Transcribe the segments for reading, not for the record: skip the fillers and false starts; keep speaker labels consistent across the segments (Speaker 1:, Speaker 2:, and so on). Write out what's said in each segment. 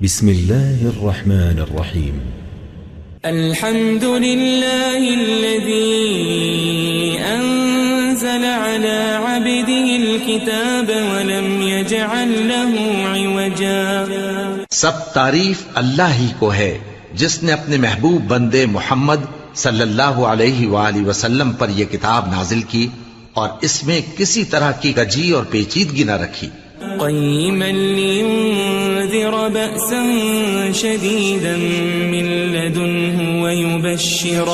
Speaker 1: بسم الله الرحمن الرحيم.
Speaker 2: الحمد لله الذي أنزل على عبده الكتاب ولم يجعل له عوجا.
Speaker 3: سب تعریف اللہ ہی کو ہے جس نے اپنے محبوب بندے محمد صلی اللہ علیہ وآلہ وسلم پر یہ کتاب نازل کی اور اس میں کسی طرح کی کجی اور پیچیدگی نہ رکھی.
Speaker 2: قيما لينذر بأسا شديدا من لدنه ويبشر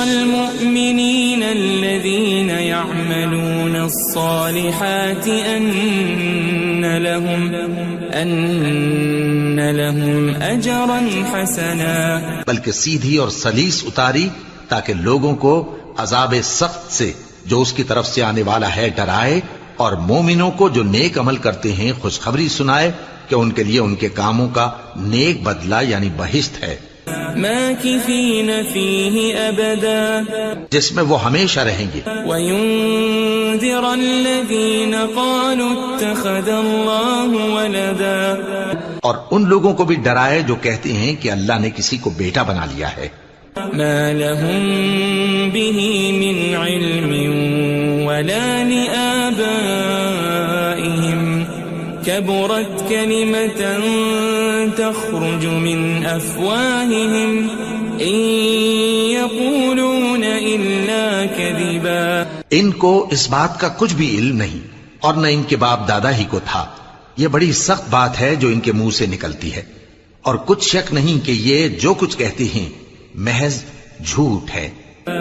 Speaker 2: المؤمنين الذين يعملون الصالحات أن لهم أجرا حسنا.
Speaker 3: بلکہ سیدھی اور سلیس اتاری تاکہ لوگوں کو عذاب سخت سے جو اس کی طرف سے آنے والا ہے ڈرائے، اور مومنوں کو جو نیک عمل کرتے ہیں خوشخبری سنائے کہ ان کے لیے ان کے کاموں کا نیک بدلہ یعنی بہشت ہے،
Speaker 2: ماکثین فیہ ابدا،
Speaker 3: جس میں وہ ہمیشہ رہیں گے.
Speaker 2: وینذر الذین قالوا اتخذ اللہ ولدا،
Speaker 3: اور ان لوگوں کو بھی ڈرائے جو کہتے ہیں کہ اللہ نے کسی کو بیٹا بنا لیا ہے.
Speaker 2: ما لهم به من علم ولا لآبائهم كبرت كلمة تخرج من أفواههم إن يقولون إلا كذبا.
Speaker 3: ان کو اس بات کا کچھ بھی علم نہیں اور نہ ان کے باپ دادا ہی کو تھا. یہ بڑی سخت بات ہے جو ان کے منہ سے نکلتی ہے، اور کچھ شک نہیں کہ یہ جو کچھ کہتے ہیں محض جھوٹ ہے.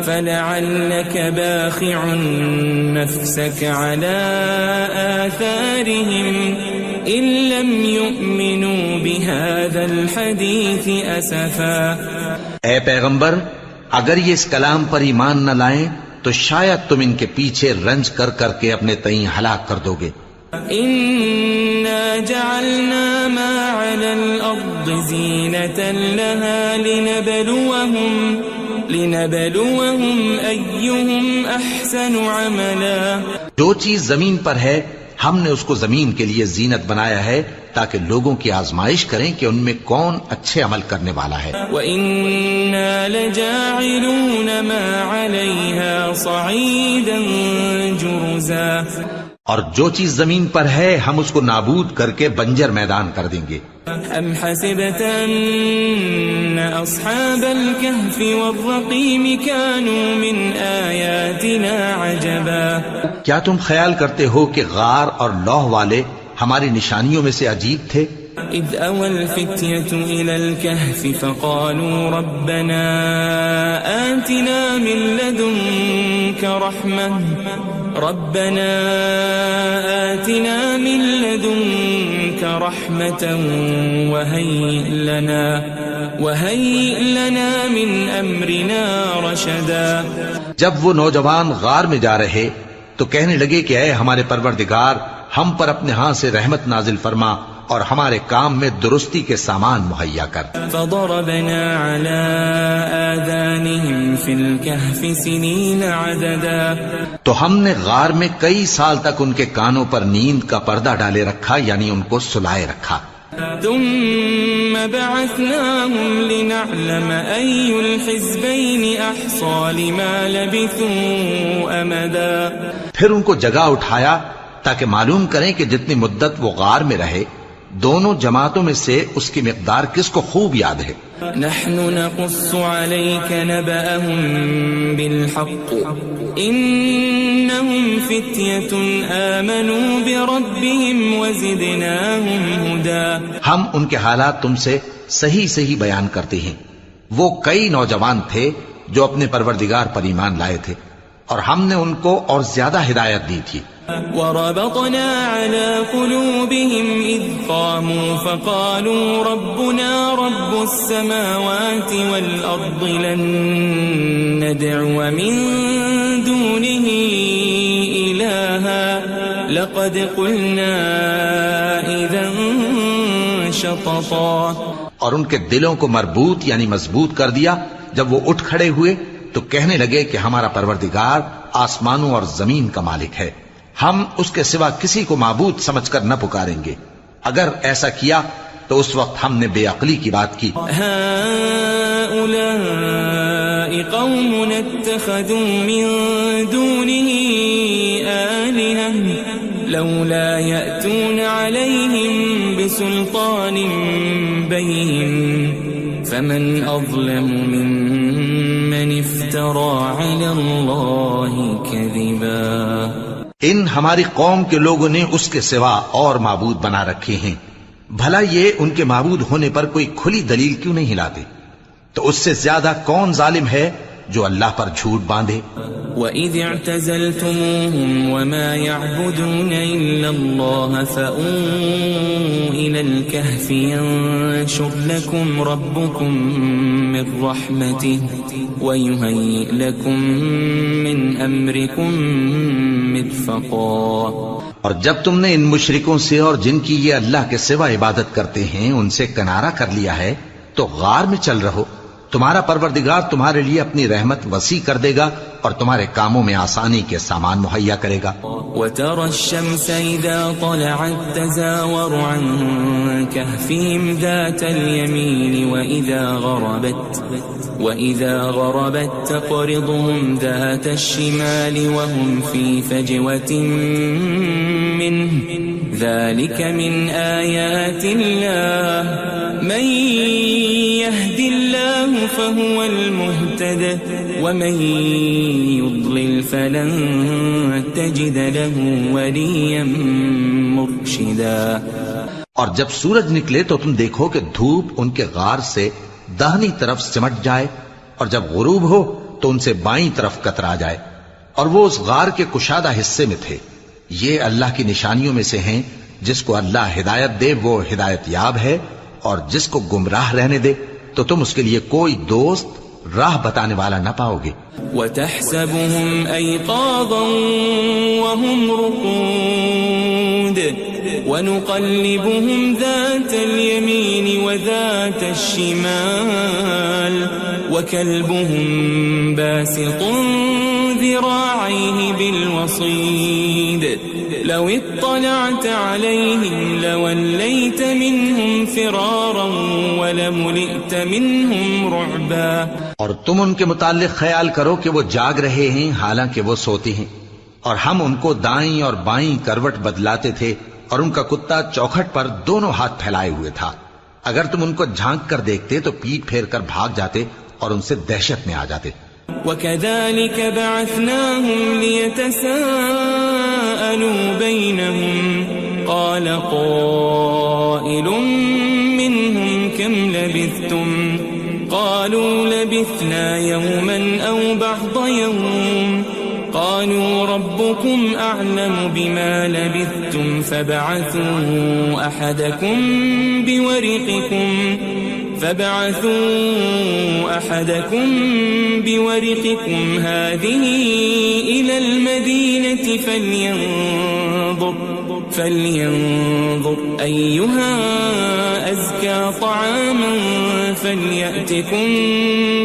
Speaker 2: فلعلك باخع نفسك على آثارهم إن لم يؤمنوا بهذا الحديث أسفا.
Speaker 3: اے پیغمبر، اگر یہ اس کلام پر ایمان نہ لائیں تو شاید تم ان کے پیچھے رنج کر کر کے اپنے تئیں ہلاک کر دو گے.
Speaker 2: إنا جعلنا ما على الأرض زينة لها لنبلوهم أيهم أحسن عملا.
Speaker 3: جو چیز زمین پر ہے ہم نے اس کو زمین کے لیے زینت بنایا ہے تاکہ لوگوں کی آزمائش کریں کہ ان میں کون اچھے عمل کرنے والا ہے.
Speaker 2: وَإِنَّا لَجَاعِلُونَ مَا عَلَيْهَا صَعِيدًا جُرُزًا.
Speaker 3: اور جو چیز زمین پر ہے ہم اس کو نابود کر کے بنجر میدان کر دیں گے.
Speaker 2: أَمْ حَسِبْتَ أَنَّ أَصْحَابَ الْكَهْفِ وَالرَّقِيمِ كَانُوا مِنْ آيَاتِنَا عَجَبًا.
Speaker 3: کیا تم خیال کرتے ہو کہ غار اور لوح والے ہماری نشانیوں میں سے عجیب تھے؟
Speaker 2: إِذْ أَوَى الْفِتْيَةُ إِلَى الْكَهْفِ فَقَالُوا رَبَّنَا آتِنَا مِنْ لَدُنْكَ رَحْمَةً وَهَيِّئْ لَنَا مِنْ أَمْرِنَا رَشَدًا.
Speaker 3: جب وہ نوجوان غار میں جا رہے تو کہنے لگے کہ اے ہمارے پروردگار، ہم پر اپنے ہاں سے رحمت نازل فرما اور ہمارے کام میں درستی کے سامان مہیا کر.
Speaker 2: فضربنا على آذانهم في الكهف سنين عددا.
Speaker 3: تو ہم نے غار میں کئی سال تک ان کے کانوں پر نیند کا پردہ ڈالے رکھا، یعنی ان کو سلائے رکھا.
Speaker 2: ثم بعثناهم لنعلم أي الحزبين أحصى لما لبثوا أمدا.
Speaker 3: پھر ان کو جگہ اٹھایا تاکہ معلوم کریں کہ جتنی مدت وہ غار میں رہے دونوں جماعتوں میں سے اس کی مقدار کس کو خوب یاد ہے.
Speaker 2: نحن نقص عليك نبأهم بالحق إنهم فتية آمنوا بربهم وزدناهم هدى.
Speaker 3: ہم ان کے حالات تم سے صحیح صحیح بیان کرتے ہیں. وہ کئی نوجوان تھے جو اپنے پروردگار پر ایمان لائے تھے اور ہم نے ان کو اور زیادہ ہدایت دی تھی.
Speaker 2: وربطنا على قلوبهم إذ قاموا فقالوا ربنا رب السماوات والأرض لن ندعو من دونه إلها لقد قلنا إذا شططا.
Speaker 3: اور ان کے دلوں کو مربوط یعنی مضبوط کر دیا. جب وہ اٹھ کھڑے ہوئے تو کہنے لگے کہ ہمارا پروردگار آسمانوں اور زمین کا مالک ہے، ہم اس کے سوا کسی کو معبود سمجھ کر نہ پکاریں گے. اگر ایسا کیا تو اس وقت ہم نے بے عقلی کی بات کی.
Speaker 2: هؤلاء قوم اتخذوا من دونه آلهة لولا يأتون عليهم بسلطان بين فمن أظلم ممن افترى على الله كذبا.
Speaker 3: ان ہماری قوم کے لوگوں نے اس کے سوا اور معبود بنا رکھے ہیں. بھلا یہ ان کے معبود ہونے پر کوئی کھلی دلیل کیوں نہیں لاتے؟ تو اس سے زیادہ کون ظالم ہے جو اللہ پر جھوٹ باندھے؟
Speaker 2: وَإِذِ اعْتَزَلْتُمُوهُمْ وَمَا يَعْبُدُونَ إِلَّا اللَّهَ فَأْوُوا إِلَى الْكَهْفِ يَنشُرْ لَكُمْ رَبُّكُمْ مِنْ رَحْمَتِهِ وَيُهَيِّئْ لَكُمْ مِنْ أَمْرِكُمْ مِرْفَقًا.
Speaker 3: اور جب تم نے ان مشرکوں سے اور جن کی یہ اللہ کے سوا عبادت کرتے ہیں ان سے کنارہ کر لیا ہے تو غار میں چل رہو. تمہارا پروردگار تمہارے لیے اپنی رحمت وسیع کر دے گا اور تمہارے کاموں میں آسانی کے سامان مہیا کرے گا.
Speaker 2: وَتَرَى الشَّمْسَ إِذَا طَلَعَتْ تَزَاوَرُ عَنْ كَهْفِهِمْ ذَاتَ الْيَمِينِ وَإِذَا غَرَبَتْ تَقْرِضُهُمْ ذَاتَ الشِّمَالِ وَهُمْ فِي فَجْوَةٍ مِّنْهُ ذَلِكَ مِنْ آيَاتِ اللَّهِ مَنْ يَهْدِ اللَّهُ فَهُوَ الْمُهْتَدِ وَمَنْ يُضْلِلْ فَلَنْ تَجِدَ لَهُ وَلِيًّا مُرْشِدًا.
Speaker 3: اور جب سورج نکلے تو تم دیکھو کہ دھوپ ان کے غار سے داہنی طرف سمٹ جائے اور جب غروب ہو تو ان سے بائیں طرف کترا جائے اور وہ اس غار کے کشادہ حصے میں تھے. یہ اللہ کی نشانیوں میں سے ہیں. جس کو اللہ ہدایت دے وہ ہدایت یاب ہے اور جس کو گمراہ رہنے دے تو تم اس کے لیے کوئی دوست راہ بتانے والا نہ پاؤ گے.
Speaker 2: وَتَحْسَبُهُمْ أَيْقَاظًا وَهُمْ رُقُودٌ وَنُقَلِّبُهُمْ ذَاتَ الْيَمِينِ وَذَاتَ الشِّمَالِ وَكَلْبُهُمْ بَاسِطٌ ذِرَاعَيْهِ بِالْوَصِيدِ لَوِ اطَّلَعْتَ عَلَيْهِمْ لَوَلَّيْتَ مِنْهُمْ فِرَارًا وَلَمُلِئْتَ مِنْهُمْ رُعْبًا.
Speaker 3: اور تم ان کے متعلق خیال کرو کہ وہ جاگ رہے ہیں حالانکہ وہ سوتے ہیں اور ہم ان کو دائیں اور بائیں کروٹ بدلاتے تھے اور ان کا کتا چوکھٹ پر دونوں ہاتھ پھیلائے ہوئے تھا. اگر تم ان کو جھانک کر دیکھتے تو پیٹ پھیر کر بھاگ جاتے اور ان سے دہشت میں آ جاتے.
Speaker 2: وَكَذَلِكَ بَعَثْنَاهُمْ لِيَتَسَاءَلُوا بَيْنَهُمْ قَالَ قَائِلٌ مِّنْهُمْ كَمْ لَبِثْتُمْ قَالُوا لَبِثْنَا يَوْمًا أَوْ بَعْضَ يَوْمٍ قَالُوا رَبُّكُمْ أَعْلَمُ بِمَا لَبِثْتُمْ فَابْعَثُوا أَحَدَكُمْ بِوَرِقِكُمْ هَذِهِ إِلَى الْمَدِينَةِ فَلْيَنظُرْ أَيُّهَا أَزْكَى طَعَامًا فَلْيَأْتِكُمْ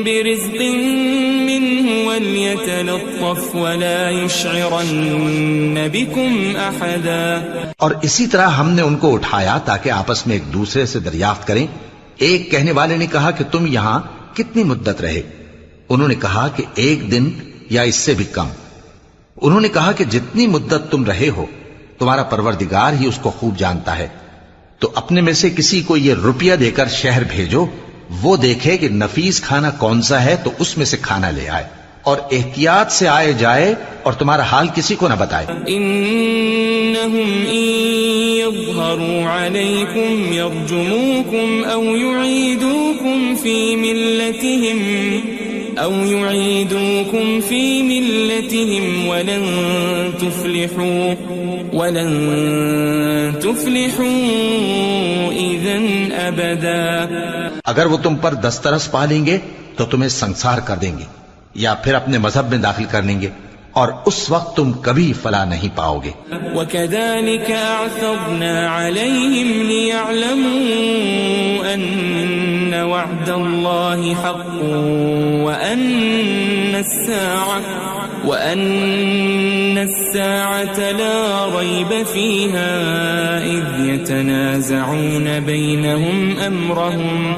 Speaker 2: بِرِزْقٍ مِّنْهُ وَلْيَتَلَطَّفْ وَلَا يُشْعِرَنَّ بِكُمْ أَحَدًا.
Speaker 3: اور اسی طرح ہم نے ان کو اٹھایا تاکہ آپس میں ایک دوسرے سے دریافت کریں. ایک کہنے والے نے کہا کہ تم یہاں کتنی مدت رہے؟ انہوں نے کہا کہ 1 دن یا اس سے بھی کم. انہوں نے کہا کہ جتنی مدت تم رہے ہو تمہارا پروردگار ہی اس کو خوب جانتا ہے. تو اپنے میں سے کسی کو یہ روپیہ دے کر شہر بھیجو، وہ دیکھے کہ نفیس کھانا کون سا ہے تو اس میں سے کھانا لے آئے اور احتیاط سے آئے جائے اور تمہارا حال کسی کو نہ بتائے.
Speaker 2: انہم ان یظہروا علیکم یرجموکم او یعیدوکم فی ملتہم ولن تفلحوا اذن ابدا.
Speaker 3: اگر وہ تم پر دسترس پا لیں گے تو تمہیں سنسار کر دیں گے یا پھر اپنے مذہب میں داخل کر لیں گے اور اس وقت تم کبھی فلاح نہیں پاؤ گے.
Speaker 2: وَكَذَلِكَ أَعْثَرْنَا عَلَيْهِمْ لِيَعْلَمُوا أَنَّ وَعْدَ اللَّهِ حَقٌّ وَأَنَّ الساعة لا ريب فيها إذ يتنازعون بينهم أمرهم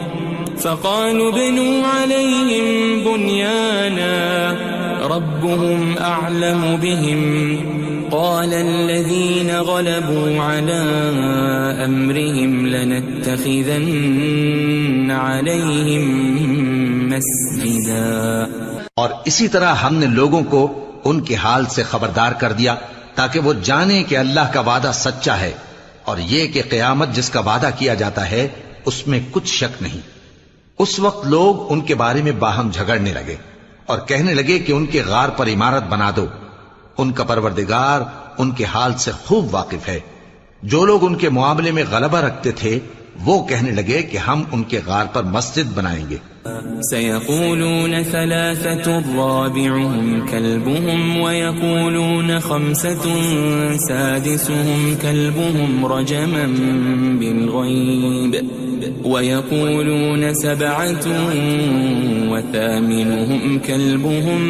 Speaker 2: فقالوا ابنوا عليهم بنيانا ربهم أعلم بهم قال الذين غلبوا على أمرهم لنتخذن عليهم مسجدا.
Speaker 3: اور اسی طرح ہم نے لوگوں کو ان کے حال سے خبردار کر دیا تاکہ وہ جانیں کہ اللہ کا وعدہ سچا ہے اور یہ کہ قیامت جس کا وعدہ کیا جاتا ہے اس میں کچھ شک نہیں. اس وقت لوگ ان کے بارے میں باہم جھگڑنے لگے اور کہنے لگے کہ ان کے غار پر عمارت بنا دو. ان کا پروردگار ان کے حال سے خوب واقف ہے. جو لوگ ان کے معاملے میں غلبہ رکھتے تھے وہ کہنے لگے کہ ہم ان کے غار پر مسجد بنائیں گے.
Speaker 2: سيقولون ثلاثة رابعهم كلبهم ويقولون خمسة سادسهم كلبهم رجما بالغيب ويقولون سبعة وثامنهم كلبهم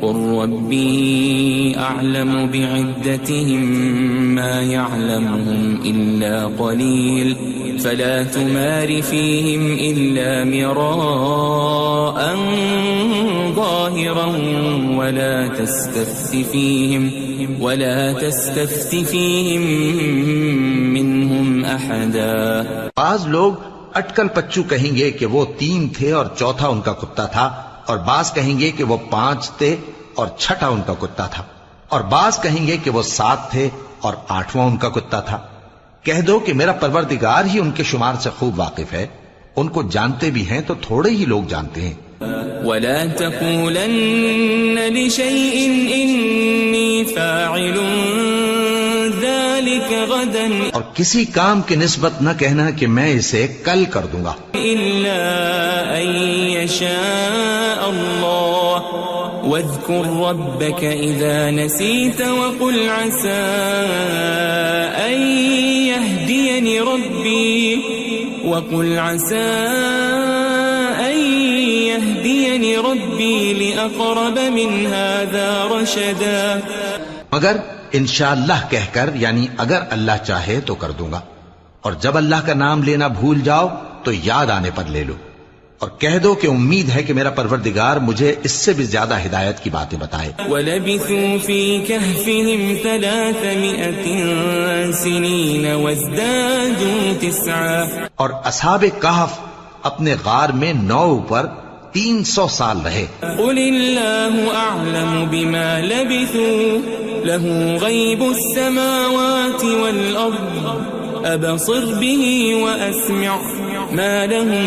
Speaker 2: قل ربي أعلم بعدتهم ما يعلمهم إلا قليل فلا تمار فيهم إلا مراء ظاهرا ولا تستفت فيهم منهم أحدا.
Speaker 3: بعض لوگ اٹکل پچو کہیں گے کہ وہ 3 تھے اور چوتھا ان کا کتا تھا، اور بعض کہیں گے کہ وہ 5 تھے اور چھٹا ان کا کتا تھا، اور بعض کہیں گے کہ وہ 7 تھے اور 8واں ان کا کتا تھا. کہہ دو کہ میرا پروردگار ہی ان کے شمار سے خوب واقف ہے. ان کو جانتے بھی ہیں تو تھوڑے ہی لوگ جانتے ہیں.
Speaker 2: ولا تقولن لشيء إني فاعل ذلك غدا
Speaker 3: اور کسی کام کی نسبت نہ کہنا کہ میں اسے کل کر دوں گا
Speaker 2: إلا أن يشاء الله واذكر ربك إذا نسيت وقل عسى أن يهديني ربي لأقرب من هذا رشدا.
Speaker 3: مگر انشاءاللہ کہہ کر، یعنی اگر اللہ چاہے تو کر دوں گا، اور جب اللہ کا نام لینا بھول جاؤ تو یاد آنے پر لے لو، اور کہہ دو کہ امید ہے کہ میرا پروردگار مجھے اس سے بھی زیادہ ہدایت کی باتیں بتائے.
Speaker 2: وَلَبِثُوا فِي كَهْفِهِمْ 300 سِنِينَ وَازْدَادُوا 9.
Speaker 3: اور اصحاب کہف اپنے غار میں 9 پر 300 سال رہے.
Speaker 2: قُلِ اللَّهُ أَعْلَمُ بِمَا لَبِثُوا لَهُ غَيْبُ السَّمَاوَاتِ وَالْأَرْضِ أَبْصِرْ بِهِ وَأَسْمِعْ مَا لَهُم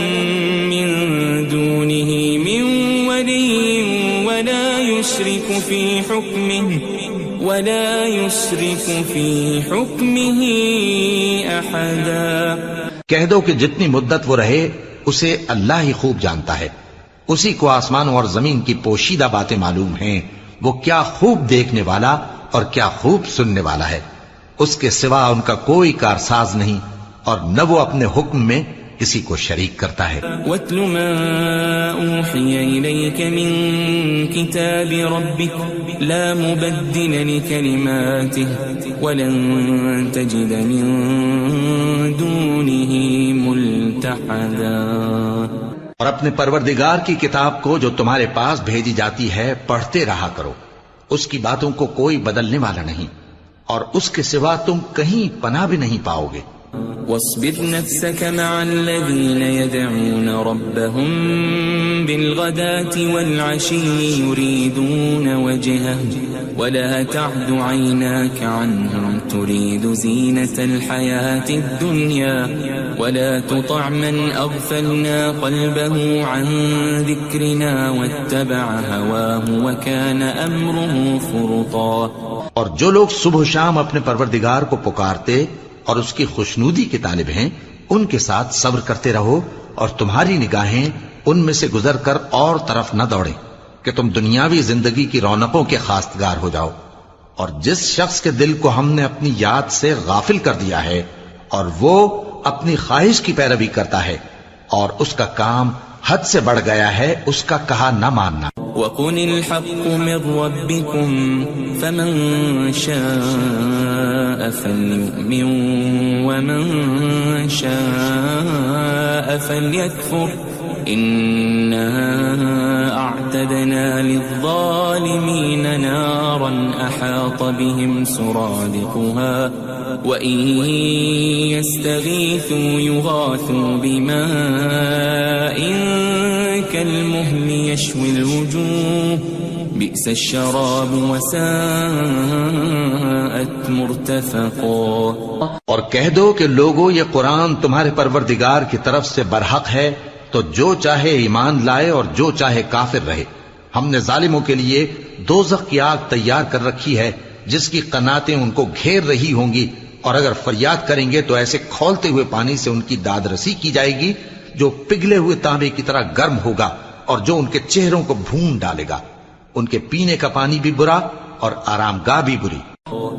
Speaker 2: مِّن دُونِهِ مِن وَلِيٍّ وَلَا يُشْرِكُ فِي حُكْمِهِ أَحَدًا.
Speaker 3: کہہ دو کہ جتنی مدت وہ رہے اسے اللہ ہی خوب جانتا ہے. اسی کو آسمانوں اور زمین کی پوشیدہ باتیں معلوم ہیں. وہ کیا خوب دیکھنے والا اور کیا خوب سننے والا ہے. اس کے سوا ان کا کوئی کارساز نہیں، اور نہ وہ اپنے حکم میں کسی کو شریک کرتا ہے.
Speaker 2: وَاتْلُ مَا أُوحِيَ إِلَيْكَ مِن كِتَابِ رَبِّكَ لَا مُبَدِّلَ لِكَلِمَاتِهِ وَلَن تَجِدَ مِن دُونِهِ مُلْتَحَدًا.
Speaker 3: اور اپنے پروردگار کی کتاب کو جو تمہارے پاس بھیجی جاتی ہے پڑھتے رہا کرو. اس کی باتوں کو کوئی بدلنے والا نہیں، اور اس کے سوا تم کہیں پناہ بھی نہیں پاؤ گے.
Speaker 2: واصبر نفسك مع الذين يدعون ربهم بالغداة والعشي يريدون وجهه ولا تعد عيناك عنهم تريد زينة الحياة الدنيا ولا تطع من أغفلنا قلبه عن ذكرنا واتبع هواه وكان أمره فرطا.
Speaker 3: اور جو لوگ صبح و شام اپنے پروردگار کو پکارتے اور اس کی خوشنودی کے طالب ہیں ان کے ساتھ صبر کرتے رہو، اور تمہاری نگاہیں ان میں سے گزر کر اور طرف نہ دوڑیں کہ تم دنیاوی زندگی کی رونقوں کے خواستگار ہو جاؤ. اور جس شخص کے دل کو ہم نے اپنی یاد سے غافل کر دیا ہے اور وہ اپنی خواہش کی پیروی کرتا ہے اور اس کا کام حد سے بڑھ گیا ہے، اس کا کہا نہ ماننا.
Speaker 2: وقل الحق من ربكم فمن شاء فليؤمن ومن شاء فليكفر إنا أعتدنا للظالمين نارا أحاط بهم سرادقها وإن يستغيثوا يغاثوا بماء كالمهل يشوي الوجوه بئس الشراب وساءت مرتفقا.
Speaker 3: اور کہہ دو کہ لوگو یہ قرآن تمہارے پروردگار کی طرف سے برحق ہے، تو جو چاہے ایمان لائے اور جو چاہے کافر رہے. ہم نے ظالموں کے لیے دوزخ کی آگ تیار کر رکھی ہے جس کی قناتیں ان کو گھیر رہی ہوں گی، اور اگر فریاد کریں گے تو ایسے کھولتے ہوئے پانی سے ان کی داد رسی کی جائے گی جو پگھلے ہوئے تانبے کی طرح گرم ہوگا اور جو ان کے چہروں کو بھون ڈالے گا. ان کے پینے کا پانی بھی برا اور آرام گاہ بھی بری.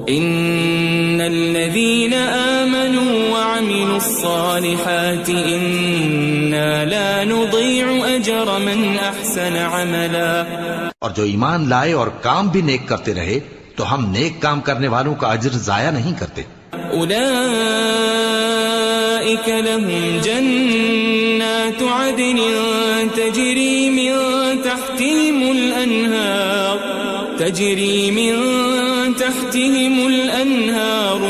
Speaker 2: ان الذين آمنوا وعملوا الصالحات انا لا نضيع اجر من احسن عملا.
Speaker 3: اور جو ایمان لائے اور کام بھی نیک کرتے رہے تو ہم نیک کام کرنے والوں کا اجر ضائع نہیں کرتے.
Speaker 2: اولئك لهم جنات عدن تجري من تحتهم الأنهار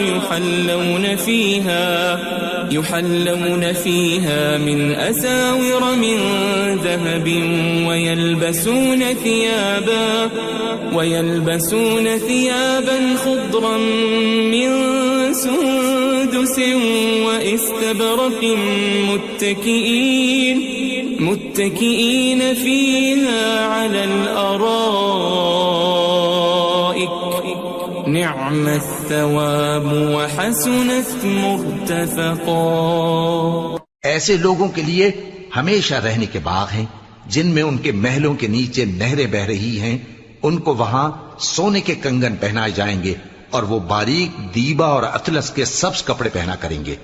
Speaker 2: يحلون فيها من أساور من ذهب ويلبسون ثيابا خضرا من سندس واستبرق متكئين فيها على الأرائك نعم الثواب وحسنت مرتفقا.
Speaker 3: ایسے لوگوں کے لیے ہمیشہ رہنے کے باغ ہیں جن میں ان کے محلوں کے نیچے نہریں بہ رہی ہیں. ان کو وہاں سونے کے کنگن پہنائے جائیں گے اور وہ باریک دیبا اور اطلس کے سبز کپڑے پہنا کریں گے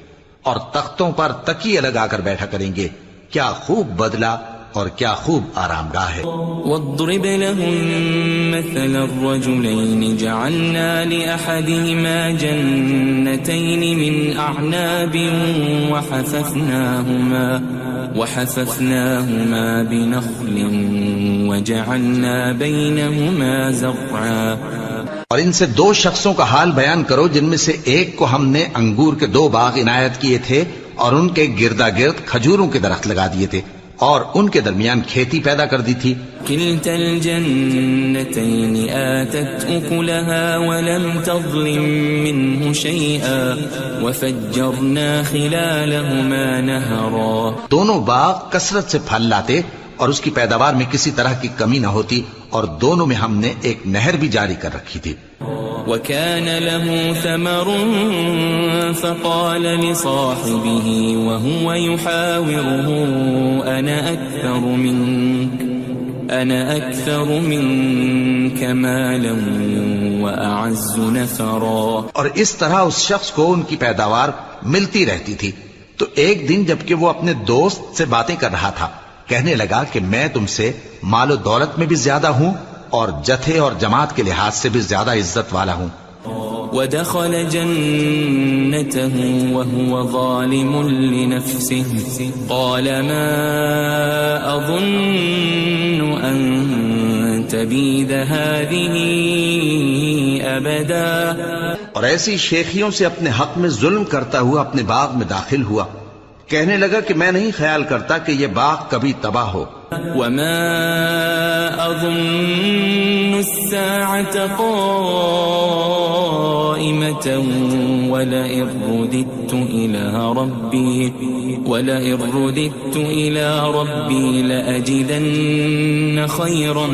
Speaker 3: اور تختوں پر تکیے لگا کر بیٹھا کریں گے. کیا خوب بدلہ اور کیا خوب آرام گاہ ہے.
Speaker 2: واضرب لهم مثل الرجلين جعلنا لأحدهما جنتين من أعناب وحففناهما بنخل وجعلنا بينهما زرعا.
Speaker 3: اور ان سے دو شخصوں کا حال بیان کرو جن میں سے ایک کو ہم نے انگور کے 2 باغ عنایت کیے تھے اور ان کے گردا گرد کھجوروں کے درخت لگا دیے تھے اور ان کے درمیان کھیتی پیدا کر دی تھی.
Speaker 2: كلتا الجنتين آتت أكلها ولم تظلم منه شيئا وفجرنا خلالهما نهرا.
Speaker 3: دونوں باغ کثرت سے پھل لاتے اور اس کی پیداوار میں کسی طرح کی کمی نہ ہوتی اور دونوں میں ہم نے ایک نہر بھی جاری کر رکھی تھی.
Speaker 2: وكان له ثمر فقال لصاحبه وهو يحاوره أنا أكثر منك مالا وأعز نفرا.
Speaker 3: اور اس طرح اس شخص کو ان کی پیداوار ملتی رہتی تھی. تو ایک دن جبکہ وہ اپنے دوست سے باتیں کر رہا تھا کہنے لگا کہ میں تم سے مال و دولت میں بھی زیادہ ہوں اور جتھے اور جماعت کے لحاظ سے بھی زیادہ عزت والا ہوں.
Speaker 2: ودخل جنته وهو ظالم لنفسه قال ما أظن أن تبيد هذه أبدا.
Speaker 3: اور ایسی شیخیوں سے اپنے حق میں ظلم کرتا ہوا اپنے باغ میں داخل ہوا. کہنے لگا کہ میں نہیں خیال کرتا کہ یہ باغ کبھی تباہ ہو.
Speaker 2: وما أظن الساعة قائمة ولئن رددت إلى ربي لأجدن خيرا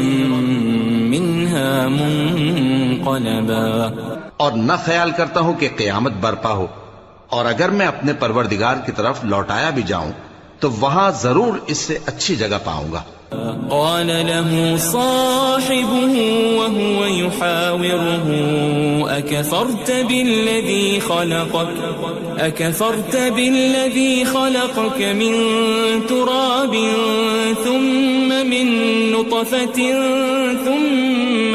Speaker 2: منها منقلبا.
Speaker 3: اور نہ خیال کرتا ہوں کہ قیامت برپا ہو اور اگر میں اپنے پروردگار کی طرف لوٹایا بھی جاؤں تو وہاں ضرور اس سے اچھی جگہ پاؤں گا.
Speaker 2: قال له صاحبه وهو يحاوره أكفرت بالذي خلقك من تراب ثم من نطفة ثم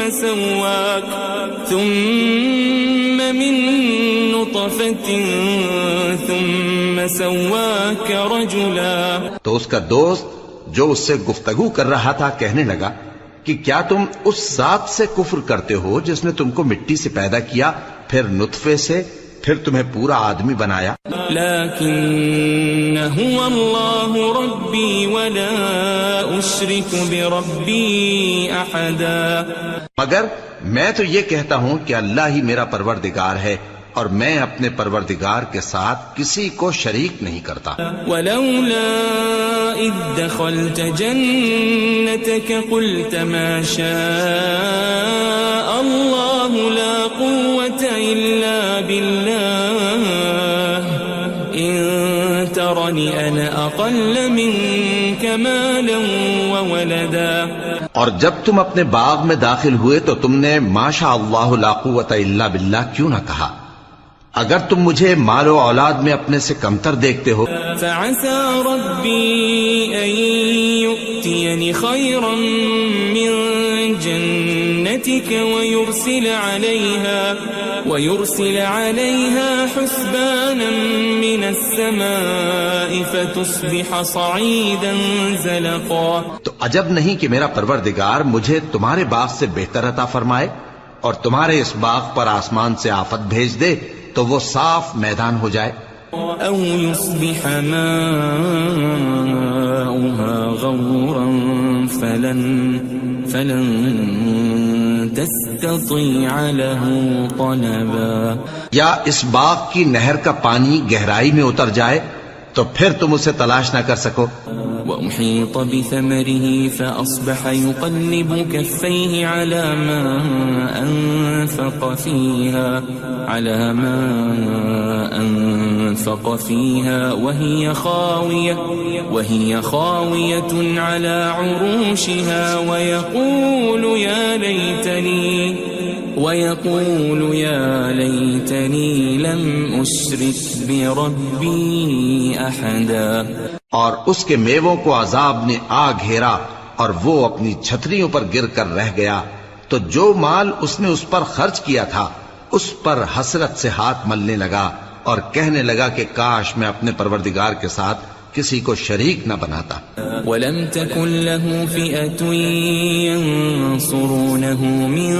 Speaker 2: سواك رجلا.
Speaker 3: تو اس کا دوست جو اس سے گفتگو کر رہا تھا کہنے لگا کہ کیا تم اس ذات سے کفر کرتے ہو جس نے تم کو مٹی سے پیدا کیا، پھر نطفے سے، پھر تمہیں پورا آدمی بنایا؟
Speaker 2: لیکن هو اللہ ربی ولا اشرک بربی احدا. مگر
Speaker 3: میں تو یہ کہتا ہوں کہ اللہ ہی میرا پروردگار ہے اور میں اپنے پروردگار کے ساتھ کسی کو شریک نہیں کرتا.
Speaker 2: ولولا اذ دخلت جنتك قلت ما شاء الله لا قوة الا بالله ان ترني انا اقل منك مالا وولدا.
Speaker 3: اور جب تم اپنے باغ میں داخل ہوئے تو تم نے ما شاء اللہ لا قوت الا باللہ کیوں نہ کہا؟ اگر تم مجھے مال و اولاد میں اپنے سے کمتر دیکھتے ہو.
Speaker 2: فعسى ربي أن يؤتيني خيرا من جنتك ويرسل عليها حسبانا من السماء فتصبح صعيدا زلقا.
Speaker 3: تو عجب نہیں کہ میرا پروردگار مجھے تمہارے باغ سے بہتر عطا فرمائے اور تمہارے اس باغ پر آسمان سے آفت بھیج دے تو وہ صاف میدان ہو جائے.
Speaker 2: او يصبح ماؤها غورا فلن تستطيع له طلبا.
Speaker 3: یا اس باغ کی نہر کا پانی گہرائی میں اتر جائے تو پھر تم اسے تلاش نہ کر سکو.
Speaker 2: وأحيط بثمره فأصبح يقلب كفيه على ما أنفق فيها وهي خاوية على عروشها ويقول يا ليتني لم أشرك بربي أحدا.
Speaker 3: اور اس کے میووں کو عذاب نے آ گھیرا اور وہ اپنی چھتریوں پر گر کر رہ گیا تو جو مال اس نے اس پر خرچ کیا تھا اس پر حسرت سے ہاتھ ملنے لگا اور کہنے لگا کہ کاش میں اپنے پروردگار کے ساتھ کسی کو شریک نہ بناتا.
Speaker 2: وَلَمْ تَكُنْ لَهُ فِئَةٌ يَنصُرُونَهُ مِن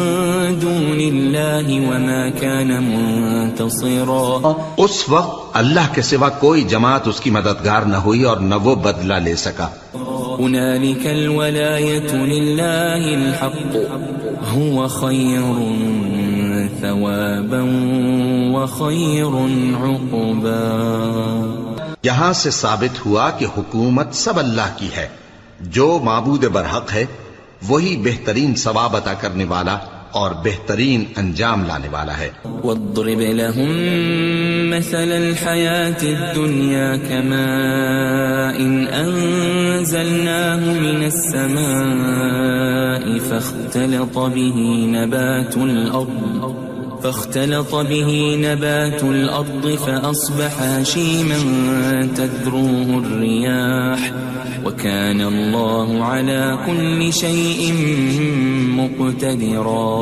Speaker 2: دُونِ اللَّهِ وَمَا كَانَ مُنتَصِرًا.
Speaker 3: اس وقت اللہ کے سوا کوئی جماعت اس کی مددگار نہ ہوئی اور نہ وہ بدلہ لے سکا.
Speaker 2: هُنَالِكَ الْوَلَایَةُ لِلَّهِ الْحَقُّ هُوَ خَيْرٌ ثَوَابًا وَخَيْرٌ عُقْبًا.
Speaker 3: یہاں سے ثابت ہوا کہ حکومت سب اللہ کی ہے. جو معبود برحق ہے وہی بہترین ثواب عطا کرنے والا اور بہترین انجام لانے والا ہے.
Speaker 2: وَاضْرِبْ لَهُم مَّثَلَ الْحَيَاةِ الدُّنْيَا كَمَاءٍ أَنزَلْنَاهُ مِنَ السَّمَاءِ فاختلط به نبات الأرض فأصبح هشيما تذروه الرياح وكان الله على كل شيء مقتدرا.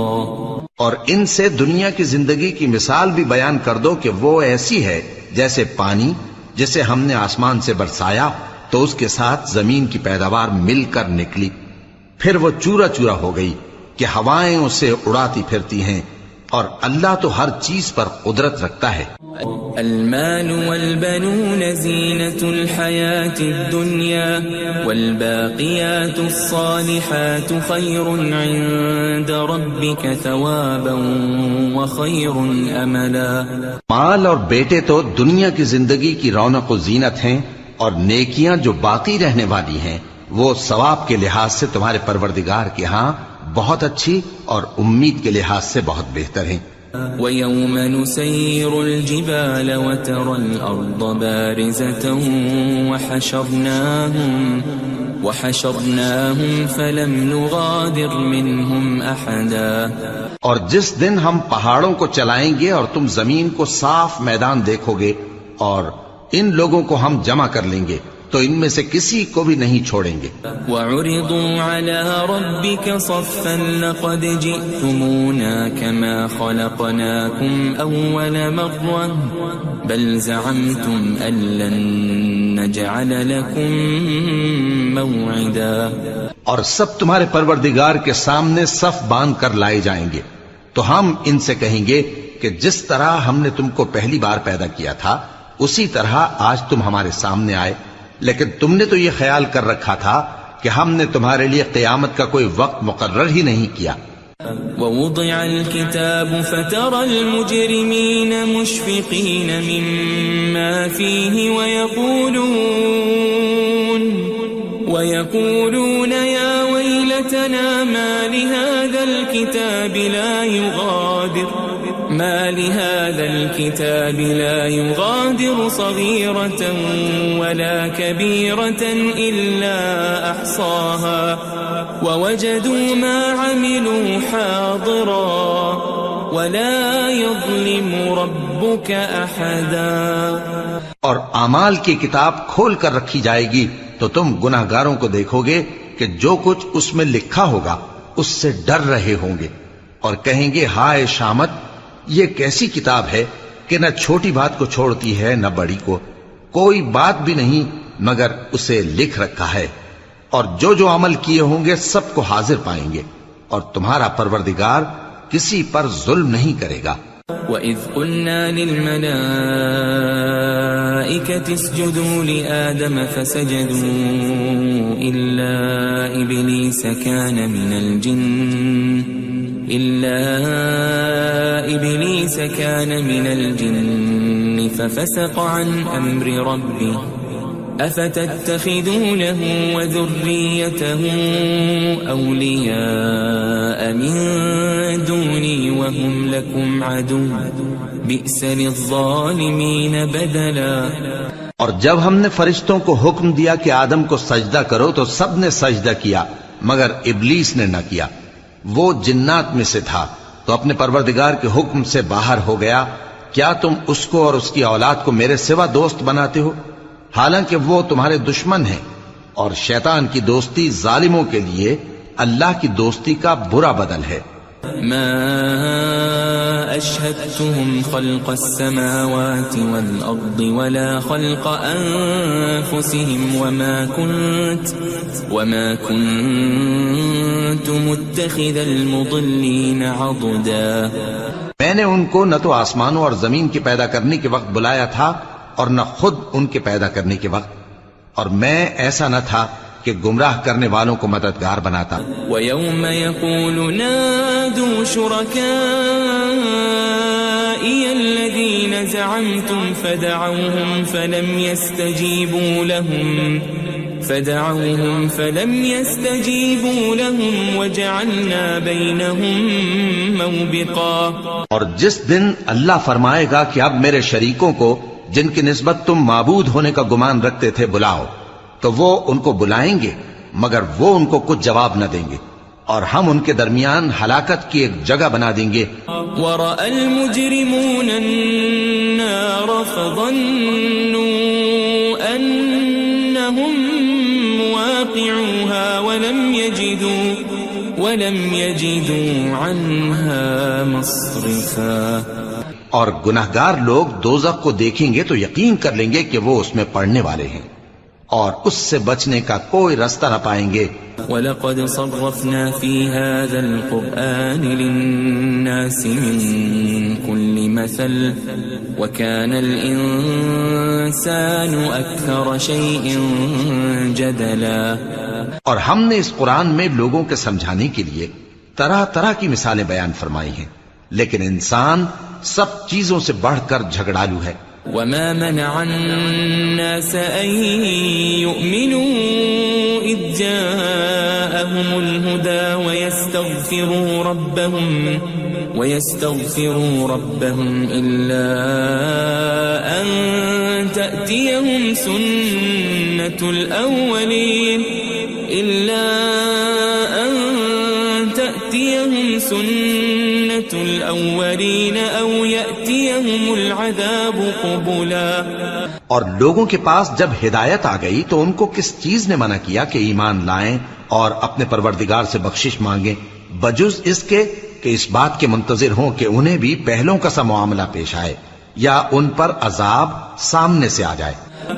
Speaker 3: اور ان سے دنیا کی زندگی کی مثال بھی بیان کر دو کہ وہ ایسی ہے جیسے پانی جسے ہم نے آسمان سے برسایا تو اس کے ساتھ زمین کی پیداوار مل کر نکلی، پھر وہ چورا چورا ہو گئی کہ ہوائیں اسے اڑاتی پھرتی ہیں، اور اللہ تو ہر چیز پر قدرت رکھتا ہے.
Speaker 2: المال والبنون زینة الحیاة الدنیا والباقیات الصالحات خیر عند ربک ثوابا وخیر املا.
Speaker 3: مال اور بیٹے تو دنیا کی زندگی کی رونق و زینت ہیں، اور نیکیاں جو باقی رہنے والی ہیں وہ ثواب کے لحاظ سے تمہارے پروردگار کے ہاں بہت اچھی اور امید کے لحاظ سے بہت بہتر ہیں.
Speaker 2: ويوم نسير الجبال وترى الأرض بارزة وحشرناهم فلم نغادر منهم أحدا.
Speaker 3: اور جس دن ہم پہاڑوں کو چلائیں گے اور تم زمین کو صاف میدان دیکھو گے اور ان لوگوں کو ہم جمع کر لیں گے تو ان میں سے کسی کو بھی نہیں چھوڑیں گے.
Speaker 2: وَعُرِضُوا عَلَى رَبِّكَ صَفًّا لَقَدْ جِئْتُمُونَا كَمَا خَلَقْنَاكُمْ أَوَّلَ مَرَّةٍ بَلْ زَعَمْتُمْ أَن لَّن نَّجْعَلَ لَكُم مَّوْعِدًا.
Speaker 3: اور سب تمہارے پروردگار کے سامنے صف باندھ کر لائے جائیں گے تو ہم ان سے کہیں گے کہ جس طرح ہم نے تم کو پہلی بار پیدا کیا تھا اسی طرح آج تم ہمارے سامنے آئے، لیکن تم نے تو یہ خیال کر رکھا تھا کہ ہم نے تمہارے لیے قیامت کا کوئی وقت مقرر ہی نہیں کیا.
Speaker 2: ووضع الكتاب فترى المجرمين مشفقين مما فيه ويقولون يا ويلتنا ما لهذا الكتاب لا يغادر صغيرة ولا كبيرة إلا أحصاها ووجدوا ما عملوا حاضرا ولا يظلم ربك أحدا.
Speaker 3: اور اعمال کی کتاب کھول کر رکھی جائے گی تو تم گناہگاروں کو دیکھو گے کہ جو کچھ اس میں لکھا ہوگا اس سے ڈر رہے ہوں گے اور کہیں گے ہائے شامت، یہ کیسی کتاب ہے کہ نہ چھوٹی بات کو چھوڑتی ہے نہ بڑی کو، کوئی بات بھی نہیں مگر اسے لکھ رکھا ہے، اور جو جو عمل کیے ہوں گے سب کو حاضر پائیں گے، اور تمہارا پروردگار کسی پر ظلم نہیں کرے گا.
Speaker 2: وَإِذْ قُلْنَا لِلْمَلَائِكَةِ اسْجُدُوا لِآدَمَ فَسَجَدُوا إِلَّا إِبْلِيسَ كَانَ مِنَ الْجِنِّ فَفَسَقَ عَنْ أَمْرِ رَبِّهِ أَفَتَتَّخِذُونَهُ وَذُرِّيَّتَهُ أَوْلِيَاءَ مِن دُونِي وَهُمْ لَكُمْ عَدُوٌّ بِئْسَ لِلظَّالِمِينَ بَدَلًا.
Speaker 3: اور جب ہم نے فرشتوں کو حکم دیا کہ آدم کو سجدہ کرو تو سب نے سجدہ کیا مگر ابلیس نے نہ کیا، وہ جنات میں سے تھا تو اپنے پروردگار کے حکم سے باہر ہو گیا. کیا تم اس کو اور اس کی اولاد کو میرے سوا دوست بناتے ہو حالانکہ وہ تمہارے دشمن ہیں، اور شیطان کی دوستی ظالموں کے لیے اللہ کی دوستی کا برا بدل ہے.
Speaker 2: ما أشهدتهم خلق السماوات والأرض ولا خلق أنفسهم وما كنت متخذ المضلين عضدا.
Speaker 3: میں نے ان کو نہ تو آسمانوں اور زمین کے پیدا کرنے کے وقت بلایا تھا اور نہ خود ان کے پیدا کرنے کے وقت، اور میں ایسا نہ تھا کہ گمراہ کرنے والوں کو مددگار بناتا.
Speaker 2: وَيَوْمَ يَقُولُ نَادُوا شُرَكَائِيَ الَّذِينَ زَعَمْتُمْ فَدَعَوْهُمْ فَلَمْ يَسْتَجِيبُوا لَهُمْ وَجَعَلْنَا بَيْنَهُمْ مَوْبِقًا.
Speaker 3: اور جس دن اللہ فرمائے گا کہ اب میرے شریکوں کو جن کی نسبت تم معبود ہونے کا گمان رکھتے تھے بلاؤ، تو وہ ان کو بلائیں گے مگر وہ ان کو کچھ جواب نہ دیں گے، اور ہم ان کے درمیان ہلاکت کی ایک جگہ بنا دیں گے.
Speaker 2: وَرَأَى الْمُجْرِمُونَ النَّارَ فَظَنُّوا أَنَّهُمْ مُوَاقِعُوهَا وَلَمْ يَجِدُوا عَنْهَا مَصْرِفًا.
Speaker 3: اور گناہگار لوگ دوزخ کو دیکھیں گے تو یقین کر لیں گے کہ وہ اس میں پڑنے والے ہیں اور اس سے بچنے کا کوئی رستہ نہ پائیں گے.
Speaker 2: وَلَقَدْ صَرَّفْنَا فِي هَذَا الْقُرْآنِ لِلنَّاسِ مِنْ كُلِّ مَثَلٍ وَكَانَ الْإِنسَانُ أَكْثَرَ شَيْءٍ جَدَلًا.
Speaker 3: اور ہم نے اس قرآن میں لوگوں کے سمجھانے کے لیے طرح طرح کی مثالیں بیان فرمائی ہیں، لیکن انسان سب چیزوں سے بڑھ کر جھگڑالو ہے.
Speaker 2: وَمَا مَنَعَ النَّاسَ أَن يُؤْمِنُوا إِذْ جَاءَهُمُ الْهُدَى ويستغفروا ربهم إلا أن تأتيهم سنة الأولين أو يأتيهم العذاب قبلا.
Speaker 3: اور لوگوں کے پاس جب ہدایت آ گئی تو ان کو کس چیز نے منع کیا کہ ایمان لائیں اور اپنے پروردگار سے بخشش مانگیں بجز اس کے کہ اس بات کے منتظر ہوں کہ انہیں بھی پہلوں کا سا معاملہ پیش آئے یا ان پر عذاب سامنے سے آ جائے.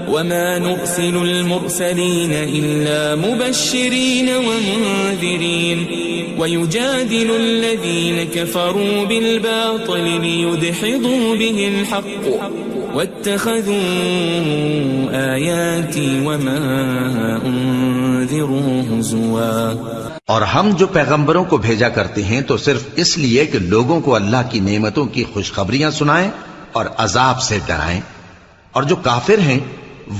Speaker 2: وما نرسل المرسلين إلا مبشرين ومنذرين ويجادل الذين كفروا بالباطل ليدحضوا به الحق واتخذوا آياتي وما أنذروا هزوا.
Speaker 3: اور ہم جو پیغمبروں کو بھیجا کرتے ہیں تو صرف اس لیے کہ لوگوں کو اللہ کی نعمتوں کی خوشخبریاں سنائیں اور عذاب سے ڈرائیں. اور جو کافر ہیں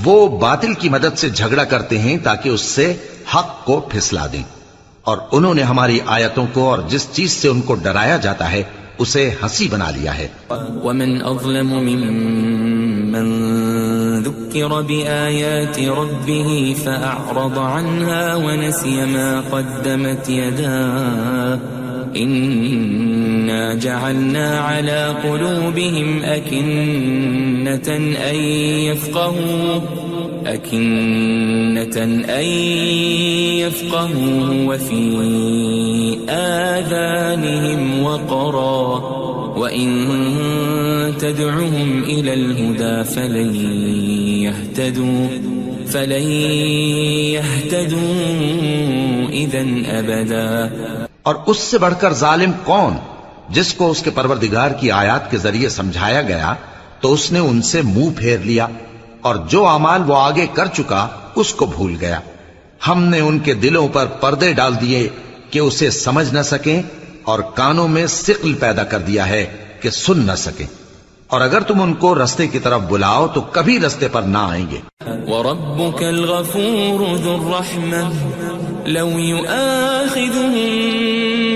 Speaker 3: وہ باطل کی مدد سے جھگڑا کرتے ہیں تاکہ اس سے حق کو پھسلا دیں. اور انہوں نے ہماری آیتوں کو اور جس چیز سے ان کو ڈرایا جاتا ہے اسے ہنسی بنا لیا ہے.
Speaker 2: ومن اظلم ممن ذكر بآيات ربه فأعرض عنها ونسي ما قدمت يداه إنا جعلنا على قلوبهم أكنة أن يفقهوا وفي آذانهم وقرا وإن تدعهم إلى الهدى فلن يهتدوا إذن أبدا.
Speaker 3: اور اس سے بڑھ کر ظالم کون جس کو اس کے پروردگار کی آیات کے ذریعے سمجھایا گیا تو اس نے ان سے منہ پھیر لیا اور جو اعمال وہ آگے کر چکا اس کو بھول گیا. ہم نے ان کے دلوں پر پردے ڈال دیے کہ اسے سمجھ نہ سکیں اور کانوں میں ثقل پیدا کر دیا ہے کہ سن نہ سکیں. اور اگر تم ان کو رستے کی طرف بلاؤ تو کبھی رستے پر نہ آئیں گے.
Speaker 2: وَرَبُّكَ الْغَفُورُ ذُو الرَّحْمَةِ لَوْ يُؤَاخِذُهُم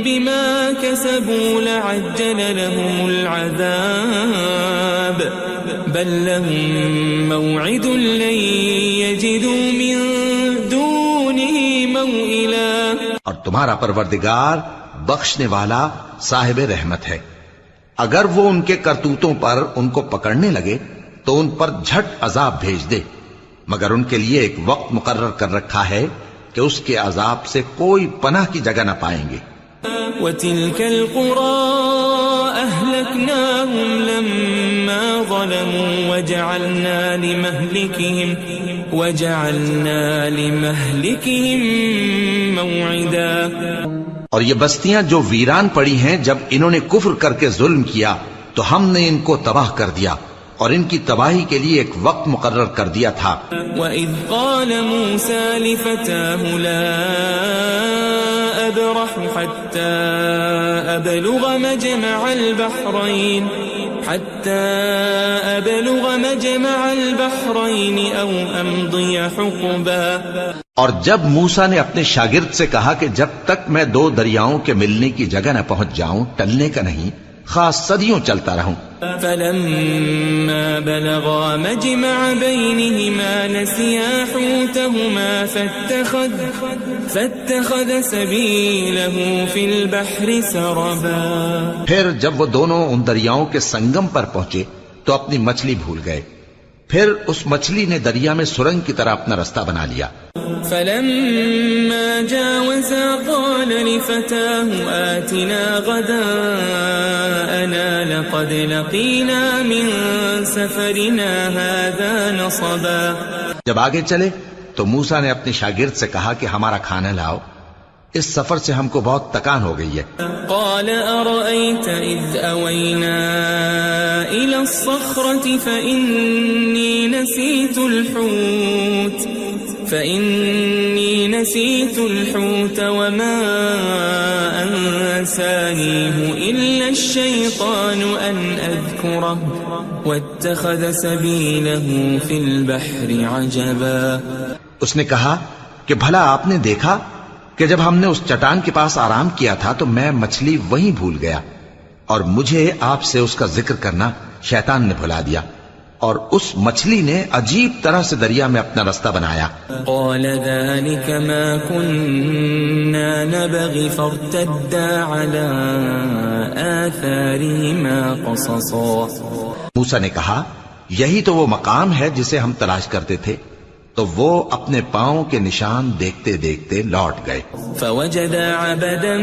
Speaker 2: بِمَا كَسَبُوا لَعَجَّلَ لَهُمُ الْعَذَابَ بَل لَّهُم مَّوْعِدٌ لَّن يَجِدُوا مِن دُونِهِ مَوْئِلًا.
Speaker 3: اور تمہارا پروردگار بخشنے والا صاحب رحمت ہے. اگر وہ ان کے کرتوتوں پر ان کو پکڑنے لگے تو ان پر جھٹ عذاب بھیج دے مگر ان کے لیے ایک وقت مقرر کر رکھا ہے کہ اس کے عذاب سے کوئی پناہ کی جگہ نہ پائیں گے.
Speaker 2: وَتِلْكَ الْقُرَىٰ أَهْلَكْنَاهُمْ لَمَّا ظَلَمُوا وَجَعَلْنَا لِمَهْلِكِهِمْ مَوْعِدًا.
Speaker 3: اور یہ بستیاں جو ویران پڑی ہیں جب انہوں نے کفر کر کے ظلم کیا تو ہم نے ان کو تباہ کر دیا اور ان کی تباہی کے لیے ایک وقت مقرر کر دیا تھا.
Speaker 2: وَإِذْ قَالَ مُوسَى لِفَتَاهُ لَا أَبْرَحُ حَتَّى أَبْلُغَ مَجْمَعَ الْبَحْرَيْنِ أَوْ أَمْضِيَ حُقُبًا.
Speaker 3: اور جب موسیٰ نے اپنے شاگرد سے کہا کہ جب تک میں دو دریاؤں کے ملنے کی جگہ نہ پہنچ جاؤں ٹلنے کا نہیں خاص صدیوں چلتا رہوں.
Speaker 2: فَلَمَّا بَلَغَا مَجْمَعَ بَيْنِهِمَا نَسِيَا حُوتَهُمَا فَاتَّخَذَ سَبِيلَهُ فِي الْبَحْرِ سَرَبًا.
Speaker 3: پھر جب وہ دونوں ان دریاؤں کے سنگم پر پہنچے تو اپنی مچھلی بھول گئے. پھر اس مچھلی نے دریا میں سرنگ کی طرح اپنا رستہ بنا لیا.
Speaker 2: فَلَمَّا جَاوَزَا قَالَ لِفَتَاهُ آتِنَا غَدَاءَنَا لَقَدْ لَقِينَا مِن سَفَرِنَا هَذَا نَصَبًا.
Speaker 3: جب آگے چلے تو موسیٰ نے اپنے شاگرد سے کہا کہ ہمارا کھانا لاؤ اس سفر سے ہم کو بہت تکان ہو گئی ہے.
Speaker 2: قال أرأيت إذ أوينا إلى الصخرة فإني نسيت الحوت وما أنسانيه إلا الشيطان أن أذكره واتخذ سبيله في البحر عجبا.
Speaker 3: اس نے کہا کہ بھلا آپ نے دیکھا کہ جب ہم نے اس چٹان کے پاس آرام کیا تھا تو میں مچھلی وہیں بھول گیا اور مجھے آپ سے اس کا ذکر کرنا شیطان نے بھلا دیا، اور اس مچھلی نے عجیب طرح سے دریا میں اپنا رستہ بنایا۔
Speaker 2: قال ذلك ما كنا نبغي فارتدا على آثارهما قصصا۔
Speaker 3: موسیٰ نے کہا یہی تو وہ مقام ہے جسے ہم تلاش کرتے تھے، تو وہ اپنے پاؤں کے نشان دیکھتے دیکھتے لوٹ گئے۔
Speaker 2: فوجد عبدا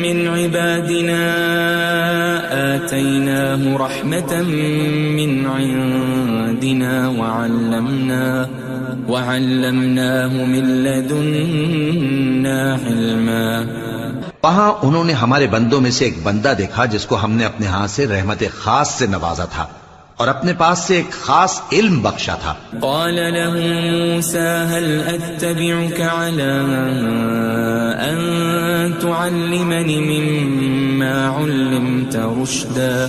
Speaker 2: من عبادنا آتيناه رحمة من عندنا وعلمناه من لدنا علما۔
Speaker 3: وہاں انہوں نے ہمارے بندوں میں سے ایک بندہ دیکھا جس کو ہم نے اپنے ہاں سے رحمت خاص سے نوازا تھا اور اپنے پاس سے ایک خاص علم بخشا تھا۔
Speaker 2: قال له موسى هل أتبعك على أن تعلمني مما علمت رشدا۔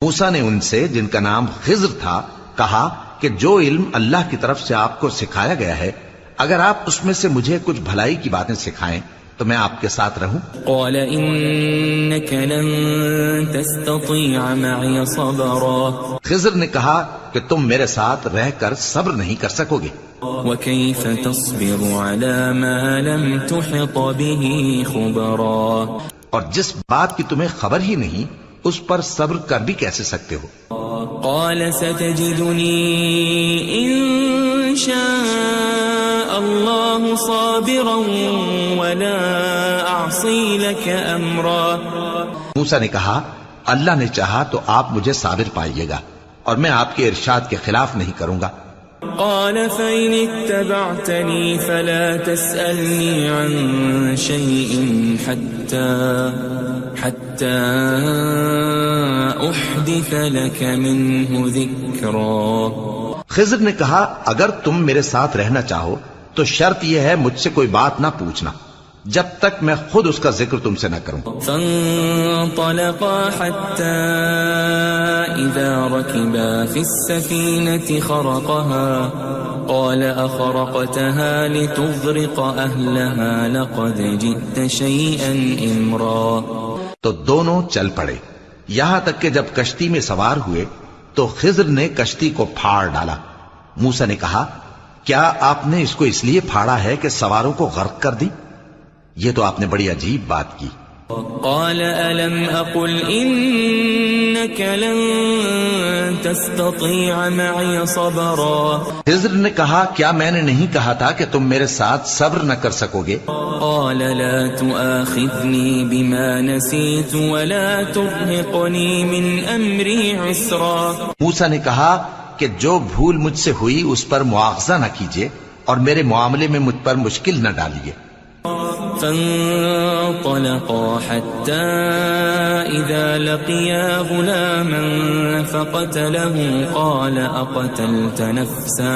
Speaker 3: موسیٰ نے ان سے، جن کا نام خضر تھا، کہا کہ جو علم اللہ کی طرف سے آپ کو سکھایا گیا ہے، اگر آپ اس میں سے مجھے کچھ بھلائی کی باتیں سکھائیں تو میں آپ کے ساتھ رہوں۔
Speaker 2: قال إنك لن تستطيع معي صبرا۔
Speaker 3: خضر نے کہا کہ تم میرے ساتھ رہ کر صبر نہیں کر سکو گے۔
Speaker 2: وكيف تصبر على ما لم تحط به خبرا۔
Speaker 3: اور جس بات کی تمہیں خبر ہی نہیں اس پر صبر کر بھی کیسے سکتے ہو؟
Speaker 2: قال ستجدني إن شاء الله صابرا ولا أعصي لك أمرا۔
Speaker 3: موسیٰ نے کہا اللہ نے چاہا تو آپ مجھے صابر پائیے گا اور میں آپ کے ارشاد کے خلاف نہیں کروں گا۔
Speaker 2: قال فإن اتبعتني فلا تسألني عن شيء حتى أحدث لك منه ذكرا۔
Speaker 3: خضر نے کہا اگر تم میرے ساتھ رہنا چاہو تو شرط یہ ہے مجھ سے کوئی بات نہ پوچھنا جب تک میں خود اس کا ذکر تم سے نہ کروں۔
Speaker 2: فانطلقا حتى إذا ركبا في السفينة خرقها قال أخرقتها لتغرق أهلها لقد جئت شيئا إمرا۔
Speaker 3: تو دونوں چل پڑے، یہاں تک کہ جب کشتی میں سوار ہوئے تو خضر نے کشتی کو پھاڑ ڈالا۔ موسیٰ نے کہا کیا آپ نے اس کو اس لیے پھاڑا ہے کہ سواروں کو غرق کر دی؟ یہ تو آپ نے بڑی عجیب بات کی۔
Speaker 2: قال ألم أقل إنك لن تستطيع معي صبرا۔
Speaker 3: خضر نے کہا کیا میں نے نہیں کہا تھا کہ تم میرے ساتھ صبر نہ کر سکو گے؟
Speaker 2: قال لا تؤاخذني بما نسيت ولا ترهقني من أمري عسرا۔
Speaker 3: موسیٰ نے کہا کہ جو بھول مجھ سے ہوئی اس پر مواخذہ نہ کیجیے اور میرے معاملے میں مجھ پر مشکل نہ ڈالیے۔
Speaker 2: فانطلقا حتى إذا لقيا غلاما فقتله قال أقتلت نفسا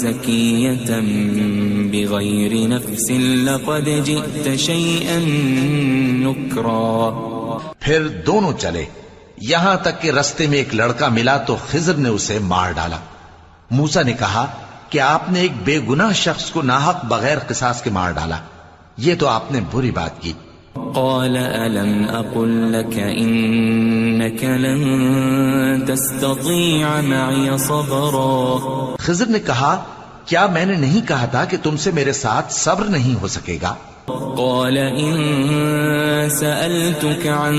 Speaker 2: زكية بغير نفس لقد جئت شيئا نكرا۔
Speaker 3: پھر دونوں چلے یہاں تک کہ رستے میں ایک لڑکا ملا تو خضر نے اسے مار ڈالا۔ موسیٰ نے کہا کہ آپ نے ایک بے گناہ شخص کو ناحق بغیر قصاص کے مار ڈالا، یہ تو آپ نے بری بات کی۔
Speaker 2: قال ألم أقل لك إنك لن تستطيع معي صبرا۔
Speaker 3: خضر نے کہا کیا میں نے نہیں کہا تھا کہ تم سے میرے ساتھ صبر نہیں ہو سکے گا؟
Speaker 2: قال إن سألتك عن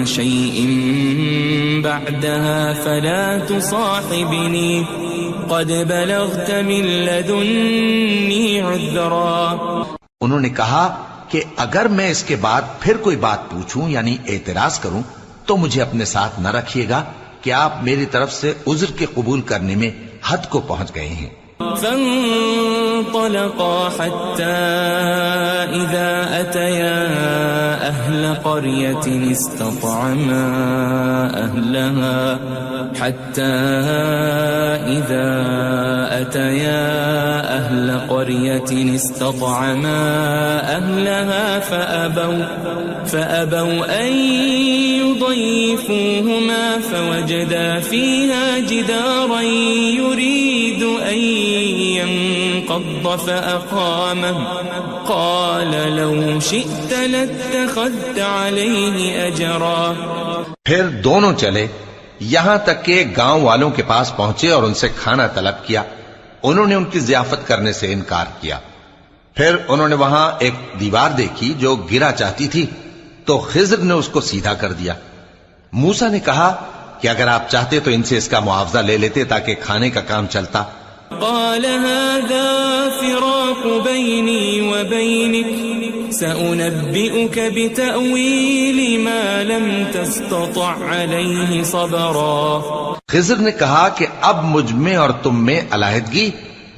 Speaker 2: شيء بعدها فلا تصاحبني قد بلغت من لدني عذرا۔
Speaker 3: انہوں نے کہا کہ اگر میں اس کے بعد پھر کوئی بات پوچھوں یعنی اعتراض کروں تو مجھے اپنے ساتھ نہ رکھیے گا کہ آپ میری طرف سے عذر کے قبول کرنے میں حد کو پہنچ گئے ہیں۔
Speaker 2: فانطلقا حتى إذا أتيا أهل قرية استطعما أهلها فأبوا أن يضيفوهما فوجدا فيها جدارا يريد أن انقض فأقامه قال لو شئت لاتخذت عليه أجرا.
Speaker 3: پھر دونوں چلے یہاں تک کہ گاؤں والوں کے پاس پہنچے اور ان سے کھانا طلب کیا. انہوں نے ان کی ضیافت کرنے سے انکار کیا. پھر انہوں نے وہاں ایک دیوار دیکھی جو گرا چاہتی تھی تو خضر نے اس کو سیدھا کر دیا. موسیٰ نے کہا کہ اگر آپ چاہتے تو ان سے اس کا معاوضہ لے لیتے تاکہ کھانے کا کام چلتا.
Speaker 2: قال هذا فراق بيني وبينك سأنبئك بتأويل ما لم تستطع عليه صبرا.
Speaker 3: خضر نے کہا کہ اب مجھ میں اور تم میں علیحدگی،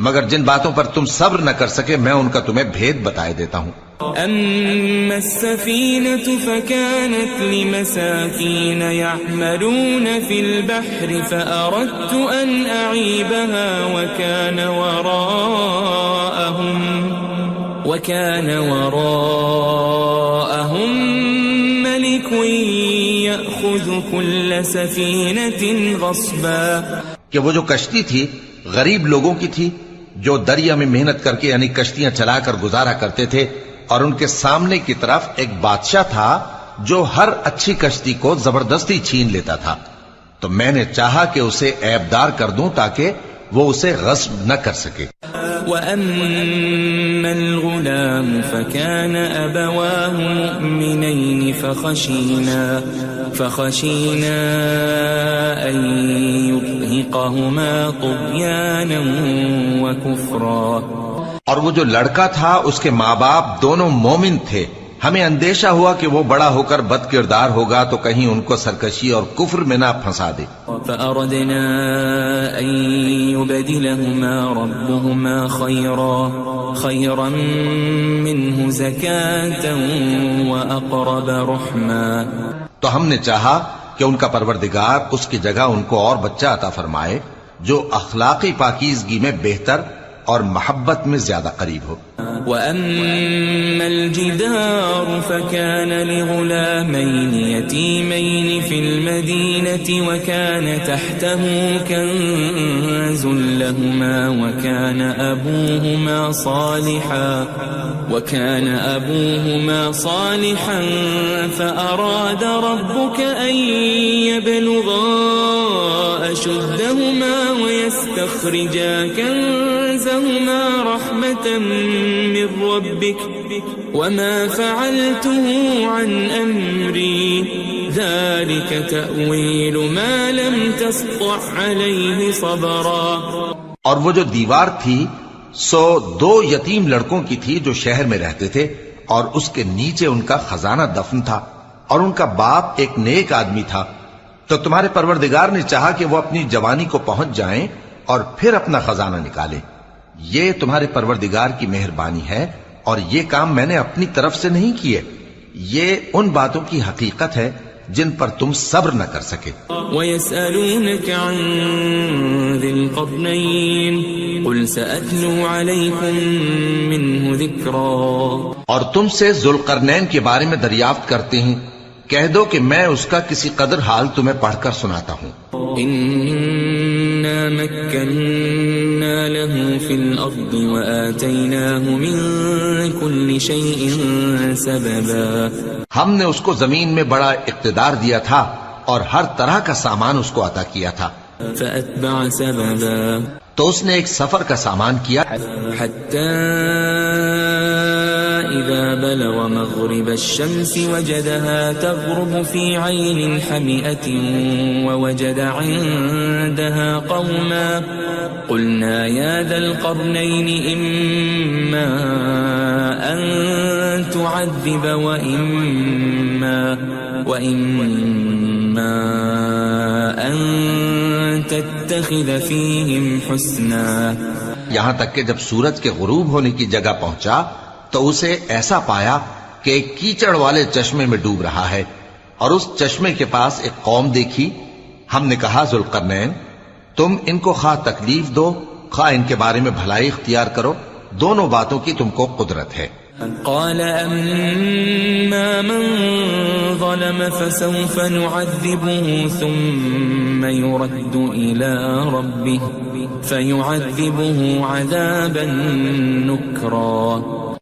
Speaker 3: مگر جن باتوں پر تم صبر نہ کر سکے میں ان کا تمہیں بھید بتائے دیتا ہوں.
Speaker 2: أما السفينة فكانت لمساكين يعملون في البحر فأردت أن أعيبها وكان وراءهم ملك يأخذ كل سفينة غصبا.
Speaker 3: کہ وہ جو کشتی تھی غریب لوگوں کی تھی جو دریا میں محنت کر کے یعنی کشتیاں چلا کر گزارا کرتے تھے، اور ان کے سامنے کی طرف ایک بادشاہ تھا جو ہر اچھی کشتی کو زبردستی چھین لیتا تھا. تو میں نے چاہا کہ اسے عیبدار کر دوں تاکہ وہ اسے غصب نہ کر سکے.
Speaker 2: وَأَمَّا الْغُلَامُ فَكَانَ أَبَوَاهُ مُؤْمِنَيْنِ فَخَشِينَا أَن يُرْهِقَهُمَا طُغْيَانًا وَكُفْرًا.
Speaker 3: اور وہ جو لڑکا تھا اس کے ماں باپ دونوں مومن تھے، ہمیں اندیشہ ہوا کہ وہ بڑا ہو کر بد کردار ہوگا تو کہیں ان کو سرکشی اور کفر میں نہ پھنسا دے.
Speaker 2: فأردنا أن يبدلهما ربهما خيرا منه زكاة وأقرب رحما.
Speaker 3: تو ہم نے چاہا کہ ان کا پروردگار اس کی جگہ ان کو اور بچہ عطا فرمائے جو اخلاقی پاکیزگی میں بہتر اور محبت میں زیادہ قریب ہو.
Speaker 2: وَأَمَّا الْجِدَارُ فَكَانَ لِغُلَامَيْنِ يَتِيمَيْنِ فِي الْمَدِينَةِ وَكَانَ تَحْتَهُ كَنْزٌ لَهُمَا وَكَانَ أَبُوهُمَا صَالِحًا فَأَرَادَ رَبُّكَ أَن يَبْلُغَا أَشُدَّهُمَا وَيَسْتَخْرِجَا كَنزَهُمَا رَحْمَةً من ربك وما فعلته عن أمري ذلك تأويل ما لم تسطع عليه صبرا.
Speaker 3: اور وہ جو دیوار تھی سو 2 یتیم لڑکوں کی تھی جو شہر میں رہتے تھے اور اس کے نیچے ان کا خزانہ دفن تھا اور ان کا باپ ایک نیک آدمی تھا. تو تمہارے پروردگار نے چاہا کہ وہ اپنی جوانی کو پہنچ جائیں اور پھر اپنا خزانہ نکالے. یہ تمہارے پروردگار کی مہربانی ہے اور یہ کام میں نے اپنی طرف سے نہیں کیے. یہ ان باتوں کی حقیقت ہے جن پر تم صبر نہ کر سکے.
Speaker 2: وَيَسْأَلُونَكَ عَنْ ذِي الْقَرْنَيْنِ قُلْ سَأَتْلُو عَلَيْكُمْ مِنْهُ ذِكْرًا.
Speaker 3: اور تم سے ذوالقرنین کے بارے میں دریافت کرتے ہیں، کہہ دو کہ میں اس کا کسی قدر حال تمہیں پڑھ کر سناتا ہوں.
Speaker 2: إِنَّا مَكَّنَّا لَهُ فِي الْأَرْضِ وَآتَيْنَاهُ مِنْ كُلِّ شَيْءٍ سَبَبًا.
Speaker 3: ہم نے اس کو زمین میں بڑا اقتدار دیا تھا اور ہر طرح کا سامان اس کو عطا کیا تھا.
Speaker 2: فَأَتْبَعَ سَبَبًا.
Speaker 3: تو اس نے ایک سفر کا سامان کیا
Speaker 2: حتى إذا بلغ مغرب الشمس وجدها تغرب في عين حمئة ووجد عندها قوما قلنا يا ذا القرنين إما أن تعذب وإما أن تتخذ فيهم حسنا.
Speaker 3: یہاں تک کہ جب سورج کے غروب ہونے کی جگہ پہنچا تو اسے ایسا پایا کہ ایک کیچڑ والے چشمے میں ڈوب رہا ہے اور اس چشمے کے پاس ایک قوم دیکھی. ہم نے کہا ذوالقرنین تم ان کو خواہ تکلیف دو خواہ ان کے بارے میں بھلائی اختیار کرو، دونوں باتوں کی تم کو قدرت ہے.
Speaker 2: قال أما من ظلم فسوف نعذبه ثم يرد إلى ربه فيعذبه عذابا نكرا.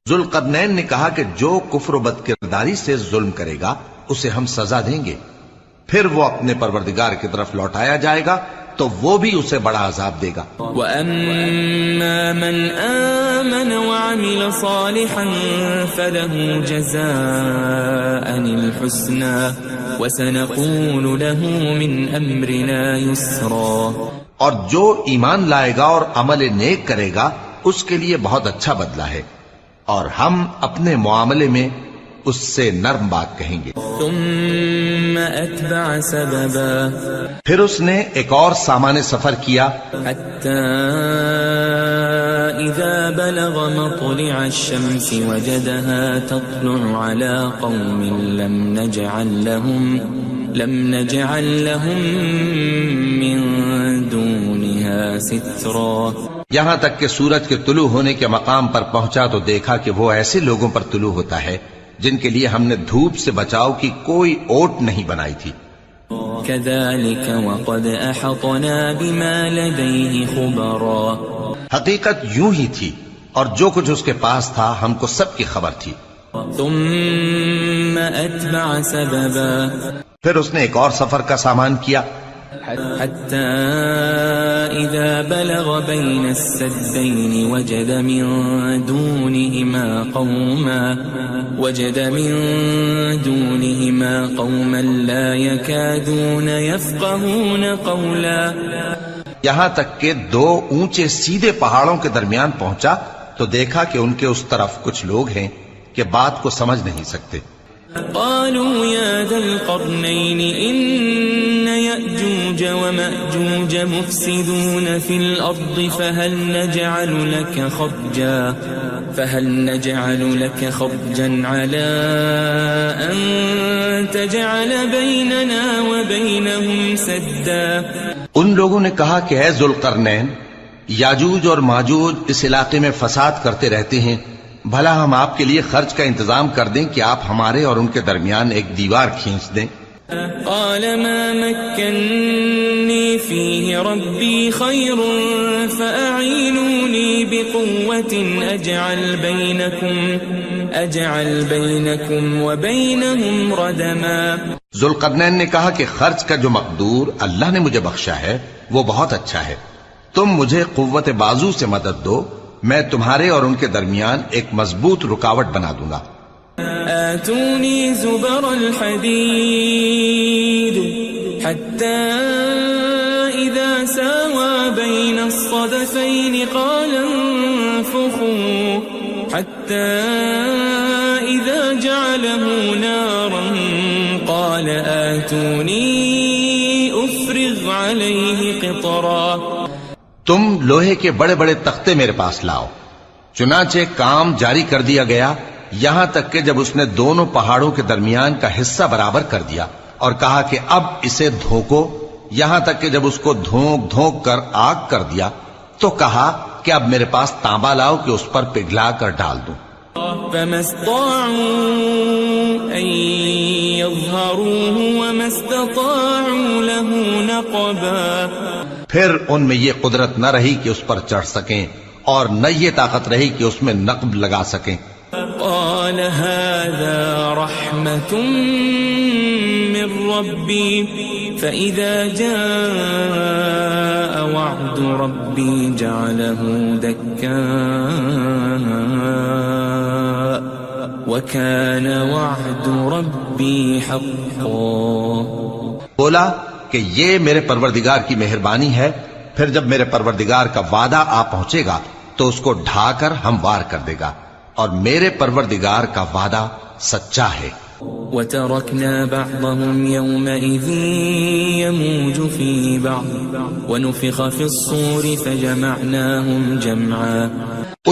Speaker 3: ذوالقرنین نے کہا کہ جو کفر و بد کرداری سے ظلم کرے گا اسے ہم سزا دیں گے، پھر وہ اپنے پروردگار کی طرف لوٹایا جائے گا تو وہ بھی اسے بڑا عذاب دے گا.
Speaker 2: وَأَمَّا مَنْ آمَنَ وَعَمِلَ صَالِحًا فَلَهُ جَزَاءً الْحُسْنَى وَسَنَقُولُ لَهُ مِنْ أَمْرِنَا يُسْرًا.
Speaker 3: اور جو ایمان لائے گا اور عمل نیک کرے گا اس کے لیے بہت اچھا بدلہ ہے، اور ہم اپنے معاملے میں اس سے نرم بات کہیں گے.
Speaker 2: ثم أتبع سببا.
Speaker 3: پھر اس نے ایک اور سامان سفر کیا
Speaker 2: حتى إذا بلغ مطلع الشمس وجدها تطلع على قوم لم نجعل لهم من دونها سترا.
Speaker 3: یہاں تک کہ سورج کے طلوع ہونے کے مقام پر پہنچا تو دیکھا کہ وہ ایسے لوگوں پر طلوع ہوتا ہے جن کے لیے ہم نے دھوپ سے بچاؤ کی کوئی اوٹ نہیں بنائی تھی.
Speaker 2: كذلك وقد أحطنا بما لديه خبرا.
Speaker 3: حقیقت یوں ہی تھی اور جو کچھ اس کے پاس تھا ہم کو سب کی خبر تھی.
Speaker 2: ثم أتبع سببا.
Speaker 3: پھر اس نے ایک اور سفر کا سامان کیا
Speaker 2: حتى إذا بلغ بين السدين وجد من دونهما قوما لا يكادون يفقهون قولا.
Speaker 3: یہاں تک کہ دو اونچے سیدھے پہاڑوں کے درمیان پہنچا تو دیکھا کہ ان کے اس طرف کچھ لوگ ہیں کہ بات کو سمجھ نہیں سکتے.
Speaker 2: قالوا يا ذا القرنين إن يأجوج ومأجوج مفسدون في الأرض فهل نجعل لك خرجا على أن تجعل بيننا وبينهم سدا.
Speaker 3: ان لوگوں نے کہا کہ اے ذوالقرنین، یاجوج اور ماجوج اس علاقے میں فساد کرتے رہتے ہیں، بھلا ہم آپ کے لیے خرچ کا انتظام کر دیں کہ آپ ہمارے اور ان کے درمیان ایک دیوار کھینچ دیں.
Speaker 2: قال ما مكنني فيه ربي خير فأعينوني بقوة أجعل بينكم وبينهم ردما.
Speaker 3: ذوالقرنین نے کہا کہ خرچ کا جو مقدور اللہ نے مجھے بخشا ہے وہ بہت اچھا ہے، تم مجھے قوت بازو سے مدد دو، میں تمہارے اور ان کے درمیان ایک مضبوط رکاوٹ بنا دوں گا.
Speaker 2: آتوني زبر الحديد حتى إذا ساوى بين الصدفين قال انفخوا حتى إذا جعله نارا قال آتوني أفرغ عليه قطرا.
Speaker 3: تم لوہے کے بڑے بڑے تختے میرے پاس لاؤ. چنانچہ کام جاری کر دیا گیا یہاں تک کہ جب اس نے دونوں پہاڑوں کے درمیان کا حصہ برابر کر دیا اور کہا کہ اب اسے دھوکو، یہاں تک کہ جب اس کو دھونک دھونک کر آگ کر دیا تو کہا کہ اب میرے پاس تانبا لاؤ کہ اس پر پگھلا کر ڈال دوں.
Speaker 2: فما استطاعوا أن يظهروه وما استطاعوا له نقبا.
Speaker 3: پھر ان میں یہ قدرت نہ رہی کہ اس پر چڑھ سکیں اور نہ یہ طاقت رہی کہ اس میں نقب لگا سکیں.
Speaker 2: قال هذا رحمة من ربي فإذا جاء وعد ربي جعله دكاء وكان وعد ربي حقا.
Speaker 3: بولا کہ یہ میرے پروردگار کی مہربانی ہے، پھر جب میرے پروردگار کا وعدہ آ پہنچے گا تو اس کو ڈھا کر ہموار کر دے گا، اور میرے پروردگار کا وعدہ سچا ہے.
Speaker 2: وَتَرَكْنَا بَعْضَهُمْ يَوْمَئِذٍ يَمُوجُ فِي بَعْضٍ وَنُفِخَ فِي الصُّورِ فَجَمَعْنَاهُمْ جَمْعًا.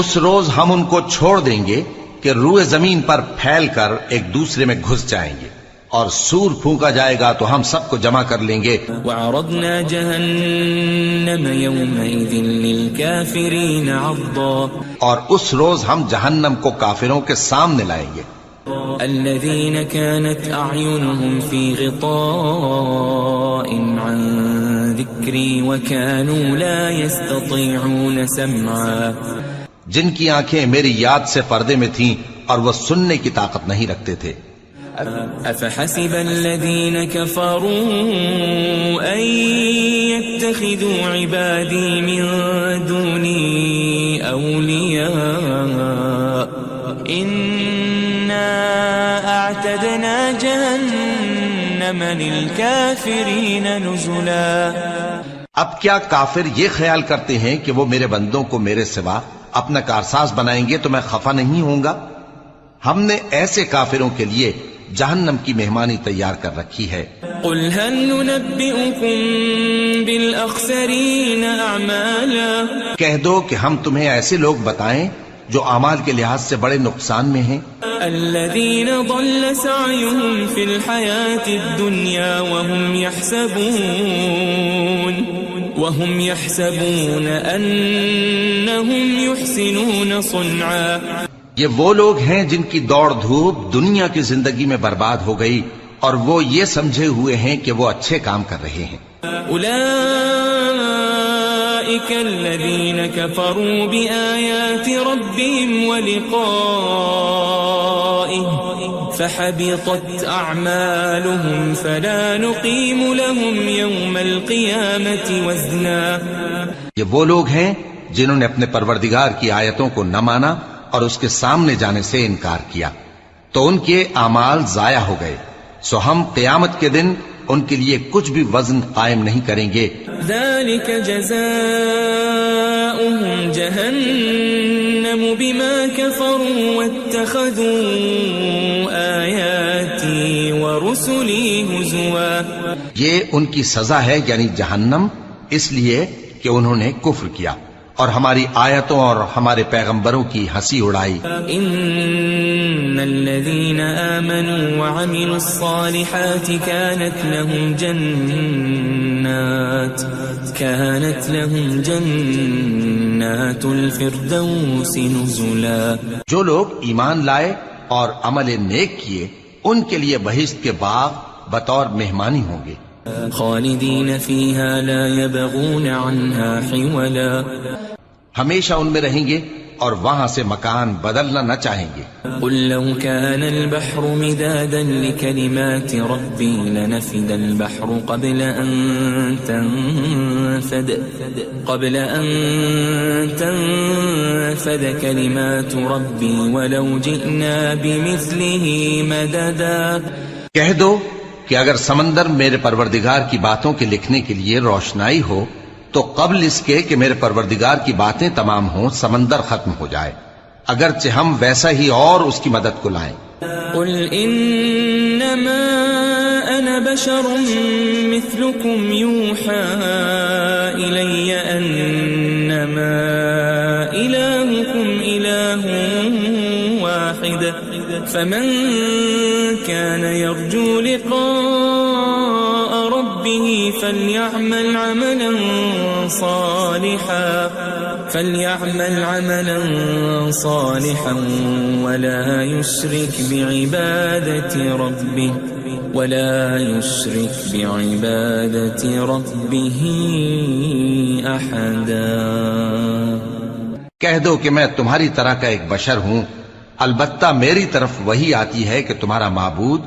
Speaker 3: اس روز ہم ان کو چھوڑ دیں گے کہ روئے زمین پر پھیل کر ایک دوسرے میں گھس جائیں گے، اور سور پھونکا جائے گا تو ہم سب کو جمع کر لیں گے.
Speaker 2: وعرضنا جهنم يومئذ للكافرين عرضا
Speaker 3: اور اس روز ہم جہنم کو کافروں کے سامنے لائیں گے.
Speaker 2: الذين كانت أعينهم في غطاء عن ذكري وكانوا لا يستطيعون سمعا
Speaker 3: جن کی آنکھیں میری یاد سے پردے میں تھیں اور وہ سننے کی طاقت نہیں رکھتے تھے.
Speaker 2: أفحسب الذين كفروا أن يتخذوا عبادي من دوني أولياء إنا أعتدنا جهنم للكافرين نزلا.
Speaker 3: اب کیا کافر یہ خیال کرتے ہیں کہ وہ میرے بندوں کو میرے سوا اپنا کارساز بنائیں گے تو میں خفا نہیں ہوں گا؟ ہم نے ایسے کافروں کے لیے جہنم کی مہمانی تیار کر رکھی ہے.
Speaker 2: قل هل ننبئكم بالأخسرين أعمالا
Speaker 3: کہہ دو کہ ہم تمہیں ایسے لوگ بتائیں جو اعمال کے لحاظ سے بڑے نقصان میں ہیں.
Speaker 2: الذين ضل سعيهم في الحياة الدنيا وهم يحسبون أنهم يحسنون صنعا.
Speaker 3: یہ وہ لوگ ہیں جن کی دوڑ دھوپ دنیا کی زندگی میں برباد ہو گئی اور وہ یہ سمجھے ہوئے ہیں کہ وہ اچھے کام کر رہے ہیں.
Speaker 2: أولئك الذين كفروا بآيات ربهم ولقائه فحبطت أعمالهم فلا نقيم لهم يوم القيامة وزنا.
Speaker 3: یہ وہ لوگ ہیں جنہوں نے اپنے پروردگار کی آیتوں کو نہ مانا اور اس کے سامنے جانے سے انکار کیا تو ان کے اعمال ضائع ہو گئے، سو ہم قیامت کے دن ان کے لیے کچھ بھی وزن قائم نہیں کریں گے.
Speaker 2: ذلك جزاؤهم جهنم بما كفروا واتخذوا آياتي ورسلي هزوا.
Speaker 3: یہ ان کی سزا ہے یعنی جہنم، اس لیے کہ انہوں نے کفر کیا اور ہماری آیتوں اور ہمارے پیغمبروں کی ہنسی اڑائی.
Speaker 2: ان الذين آمنوا وعملوا الصالحات كانت لهم جنات الفردوس نزلا.
Speaker 3: جو لوگ ایمان لائے اور عمل نیک کیے ان کے لیے بہشت کے باغ بطور مہمانی ہوں گے.
Speaker 2: خالدین فیہا لا یبغون عنہا حولا.
Speaker 3: ہمیشہ ان میں رہیں گے اور وہاں سے مکان بدلنا نہ چاہیں گے.
Speaker 2: قل لو كان البحر مدادا لكلمات ربي لنفد البحر قبل أن تنفد كلمات ربي ولو جئنا بمثله مددا.
Speaker 3: کہہ دو کہ اگر سمندر میرے پروردگار کی باتوں کے لکھنے کے لیے روشنائی ہو تو قبل اس کے کہ میرے پروردگار کی باتیں تمام ہوں سمندر ختم ہو جائے، اگرچہ ہم ویسا ہی اور اس کی مدد کو لائیں.
Speaker 2: قل انما انا بشر مثلكم يوحى الي انما الهكم اله واحد فمن كان يرجو لقاء ربه فليعمل عملا صالحا ولا يشرك بعبادة ربه أحدا.
Speaker 3: کہہ دو کہ میں تمہاری طرح کا ایک بشر ہوں، البتہ میری طرف وہی آتی ہے کہ تمہارا معبود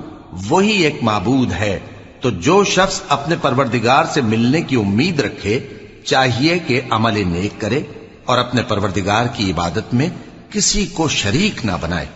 Speaker 3: وہی ایک معبود ہے. تو جو شخص اپنے پروردگار سے ملنے کی امید رکھے چاہیے کہ عمل نیک کرے اور اپنے پروردگار کی عبادت میں کسی کو شریک نہ بنائے.